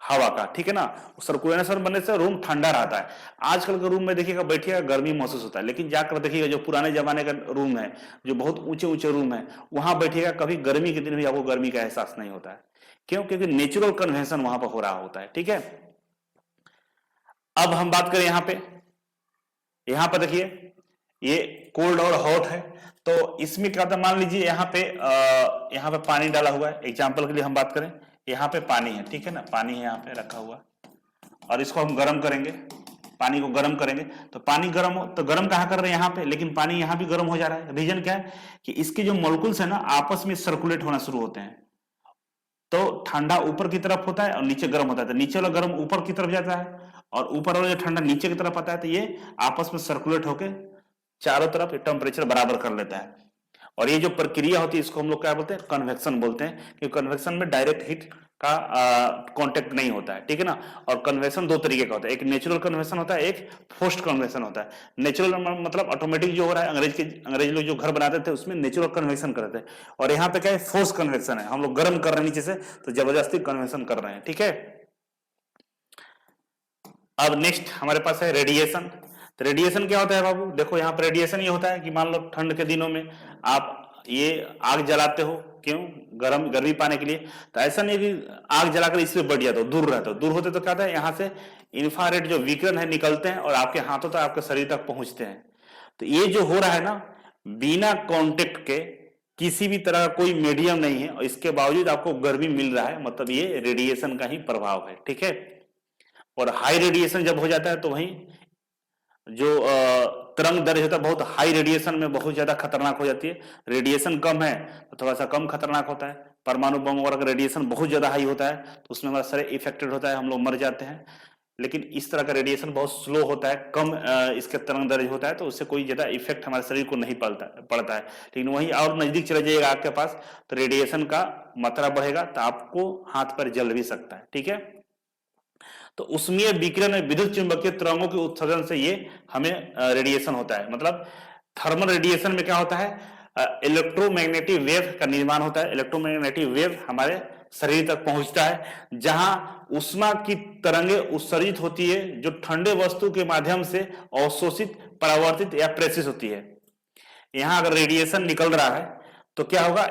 हवा का, ठीक है ना। सर्कुलेशन बनने से रूम ठंडा रहता है। आजकल के रूम में देखिएगा, बैठिएगा गर्मी महसूस होता है, लेकिन जाकर देखिएगा जो पुराने जमाने का रूम है, जो बहुत ऊंचे ऊंचे रूम है, वहां बैठिएगा, कभी गर्मी के दिन भी आपको गर्मी का एहसास नहीं होता है। क्यों? क्योंकि नेचुरल कन्वेंशन वहां पर हो रहा होता है, ठीक है। अब हम बात करें यहां पर देखिए, ये कोल्ड और हॉट है, तो इसमें क्या होता है, मान लीजिए यहाँ पे पानी डाला हुआ है, एग्जाम्पल के लिए हम बात करें, यहाँ पे पानी है, ठीक है ना, पानी है यहाँ पे रखा हुआ, और इसको हम गर्म करेंगे, पानी को गर्म करेंगे, तो पानी गर्म हो तो गर्म कहाँ कर रहे हैं यहाँ पे, लेकिन पानी यहाँ भी गर्म हो जा रहा है। रीजन क्या है कि इसके जो मॉलिक्यूल्स है ना, आपस में सर्कुलेट होना शुरू होते हैं। तो ठंडा ऊपर की तरफ होता है और नीचे गर्म होता है, तो नीचे वाला गर्म ऊपर की तरफ जाता है और ऊपर वाला जो ठंडा नीचे की तरफ आता है, तो ये आपस में सर्कुलेट होकर चारों तरफ टेम्परेचर बराबर कर लेता है। और ये जो प्रक्रिया होती है इसको हम लोग क्या बोलते हैं, कन्वेक्शन बोलते हैं, क्योंकि कन्वेक्शन में डायरेक्ट हीट का कांटेक्ट नहीं होता है, ठीक है ना। और कन्वेक्शन दो तरीके का होता है, एक नेचुरल कन्वेक्शन होता है, एक फोर्स्ड कन्वेक्शन होता है। नेचुरल मतलब ऑटोमेटिक जो हो रहा है, अंग्रेज लोग जो घर बनाते थे उसमें नेचुरल कन्वेक्शन करते थे, और यहाँ पे क्या है, फोर्स कन्वेक्शन है, हम लोग गर्म कर रहे हैं नीचे से, तो जबरदस्ती कन्वेक्शन कर रहे हैं, ठीक है। अब नेक्स्ट हमारे पास है रेडिएशन। तो रेडिएशन क्या होता है बाबू, देखो यहाँ पर रेडिएशन ये होता है कि मान लो ठंड के दिनों में आप ये आग जलाते हो, क्यों, गर्मी पाने के लिए। तो ऐसा नहीं कि आग जलाकर इसलिए बढ़ जाते हो, दूर रहते हो, दूर होते तो क्या होता है, यहाँ से इंफ्रारेड जो विकिरण है निकलते हैं और आपके हाथों तक, आपके शरीर तक पहुंचते हैं। तो ये जो हो रहा है ना, बिना कॉन्टेक्ट के, किसी भी तरह का कोई मीडियम नहीं है और इसके बावजूद आपको गर्मी मिल रहा है, मतलब ये रेडिएशन का ही प्रभाव है, ठीक है। और हाई रेडिएशन जब हो जाता है तो वहीं जो तरंग दैर्ध्य होता है बहुत हाई रेडिएशन में बहुत ज्यादा खतरनाक हो जाती है। रेडिएशन कम है तो थोड़ा सा कम खतरनाक होता है। परमाणु बम वगैरह का रेडिएशन बहुत ज्यादा हाई होता है तो उसमें हमारा शरीर इफेक्टेड होता है, हम लोग मर जाते हैं। लेकिन इस तरह का रेडिएशन बहुत स्लो होता है, कम इसके तरंग दैर्ध्य होता है, तो उससे कोई ज्यादा इफेक्ट हमारे शरीर को नहीं पड़ता है। लेकिन वहीं और नजदीक चले जाइएगा आपके पास तो रेडिएशन का मात्रा बढ़ेगा, तो आपको हाथ पर जल भी सकता है, ठीक है। तो उसमें विकिरण में विद्युत चुंबकीय तरंगों के उत्सर्जन से ये हमें रेडिएशन होता है। मतलब थर्मल रेडिएशन में क्या होता है, इलेक्ट्रोमैग्नेटिक वेव का निर्माण होता है। इलेक्ट्रोमैग्नेटिक वेव हमारे शरीर तक पहुंचता है, जहां उष्मा की तरंगें उत्सर्जित होती है, जो ठंडे वस्तु के माध्यम से अवशोषित, परावर्तित या प्रेषित होती है। यहां अगर रेडिएशन निकल रहा है तो क्या होगा,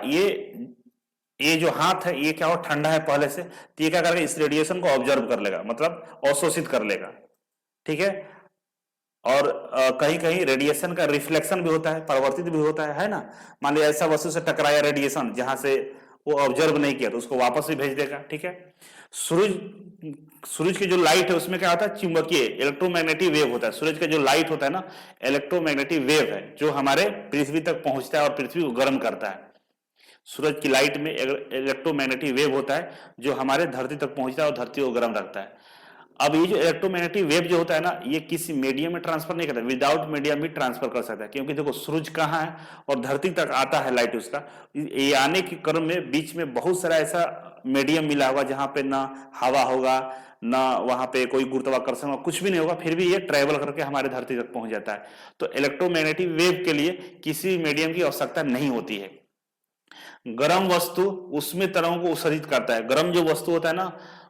ये जो हाथ है ये क्या हो, ठंडा है पहले से, तो ये क्या करेगा, इस रेडिएशन को ऑब्जर्व कर लेगा, मतलब अवशोषित कर लेगा, ठीक है। और कहीं कहीं रेडिएशन का रिफ्लेक्शन भी होता है, परावर्तित भी होता है ना। मान लिया ऐसा वस्तु से टकराया रेडिएशन जहां से वो ऑब्जर्व नहीं किया तो उसको वापस भी भेज देगा, ठीक है। सूरज की जो लाइट है उसमें क्या होता है, चुंबकीय इलेक्ट्रोमैग्नेटिक वेव होता है। सूरज का जो लाइट होता है ना, इलेक्ट्रोमैग्नेटिक वेव है, जो हमारे पृथ्वी तक पहुंचता है और पृथ्वी को गर्म करता है। सूरज की लाइट में इलेक्ट्रोमैग्नेटिक वेव होता है जो हमारे धरती तक पहुंचता है और धरती को गर्म रखता है। अब ये जो इलेक्ट्रोमैग्नेटिक वेव जो होता है ना, ये किसी मीडियम में ट्रांसफर नहीं करता, विदाउट मीडियम भी ट्रांसफर कर सकता है, क्योंकि देखो सूरज कहाँ है और धरती तक आता है लाइट उसका, ये आने के क्रम में बीच में बहुत सारा ऐसा मीडियम मिला होगा जहां पे ना हवा होगा, ना वहां पे कोई गुरुत्वाकर्षण होगा, कुछ भी नहीं होगा, फिर भी ये ट्रेवल करके हमारे धरती तक पहुंच जाता है। तो इलेक्ट्रोमैग्नेटिक वेव के लिए किसी मीडियम की आवश्यकता नहीं होती है। गर्म वस्तु उसमें तरंगों को उत्सर्जित करता है। गर्म जो वस्तु होता है ना,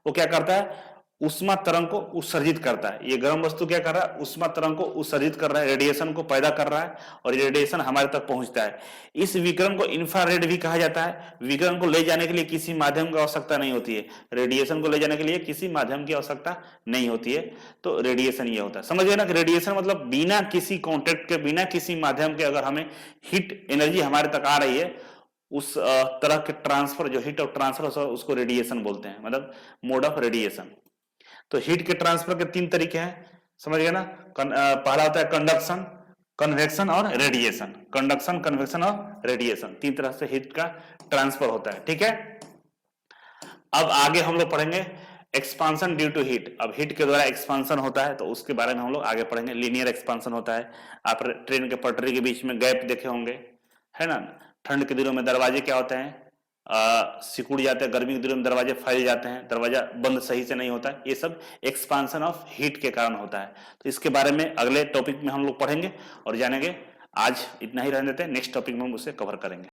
वो क्या करता है, उष्मा तरंग को उत्सर्जित करता है। ये गर्म वस्तु क्या कर रहा है, उष्मा तरंग को उत्सर्जित कर रहा है, रेडिएशन को पैदा कर रहा है और ये रेडिएशन हमारे तक पहुंचता है। इस विकिरण को इंफ्रारेड भी कहा जाता है। विकिरण को ले जाने के लिए किसी माध्यम की आवश्यकता नहीं होती है, रेडिएशन को ले जाने के लिए किसी माध्यम की आवश्यकता नहीं होती है। तो रेडिएशन ये होता है, समझ गए ना कि रेडिएशन मतलब बिना किसी कॉन्टेक्ट के, बिना किसी माध्यम के अगर हमें हीट एनर्जी हमारे तक आ रही है, उस तरह के ट्रांसफर, जो हीट ऑफ ट्रांसफर उसको रेडिएशन बोलते हैं, मतलब मोड ऑफ रेडिएशन। तो हीट के ट्रांसफर के तीन तरीके हैं, समझ गए ना। पहला होता है कंडक्शन, कन्वेक्शन और रेडिएशन। कंडक्शन, कन्वेक्शन और रेडिएशन, तीन तरह से हीट का ट्रांसफर होता है, ठीक है। अब आगे हम लोग पढ़ेंगे एक्सपांशन ड्यू टू हीट। अब हीट के द्वारा एक्सपांशन होता है तो उसके बारे में हम लोग आगे पढ़ेंगे। लीनियर एक्सपांशन होता है, आप ट्रेन के पटरी के बीच में गैप देखे होंगे, है ना। ठंड के दिनों में दरवाजे क्या होते हैं, सिकुड़ जाते हैं, गर्मी के दिनों में दरवाजे फैल जाते हैं, दरवाजा बंद सही से नहीं होता है। ये सब एक्सपांशन ऑफ हीट के कारण होता है। तो इसके बारे में अगले टॉपिक में हम लोग पढ़ेंगे और जानेंगे। आज इतना ही रहने देते हैं, नेक्स्ट टॉपिक में हम उसे कवर करेंगे।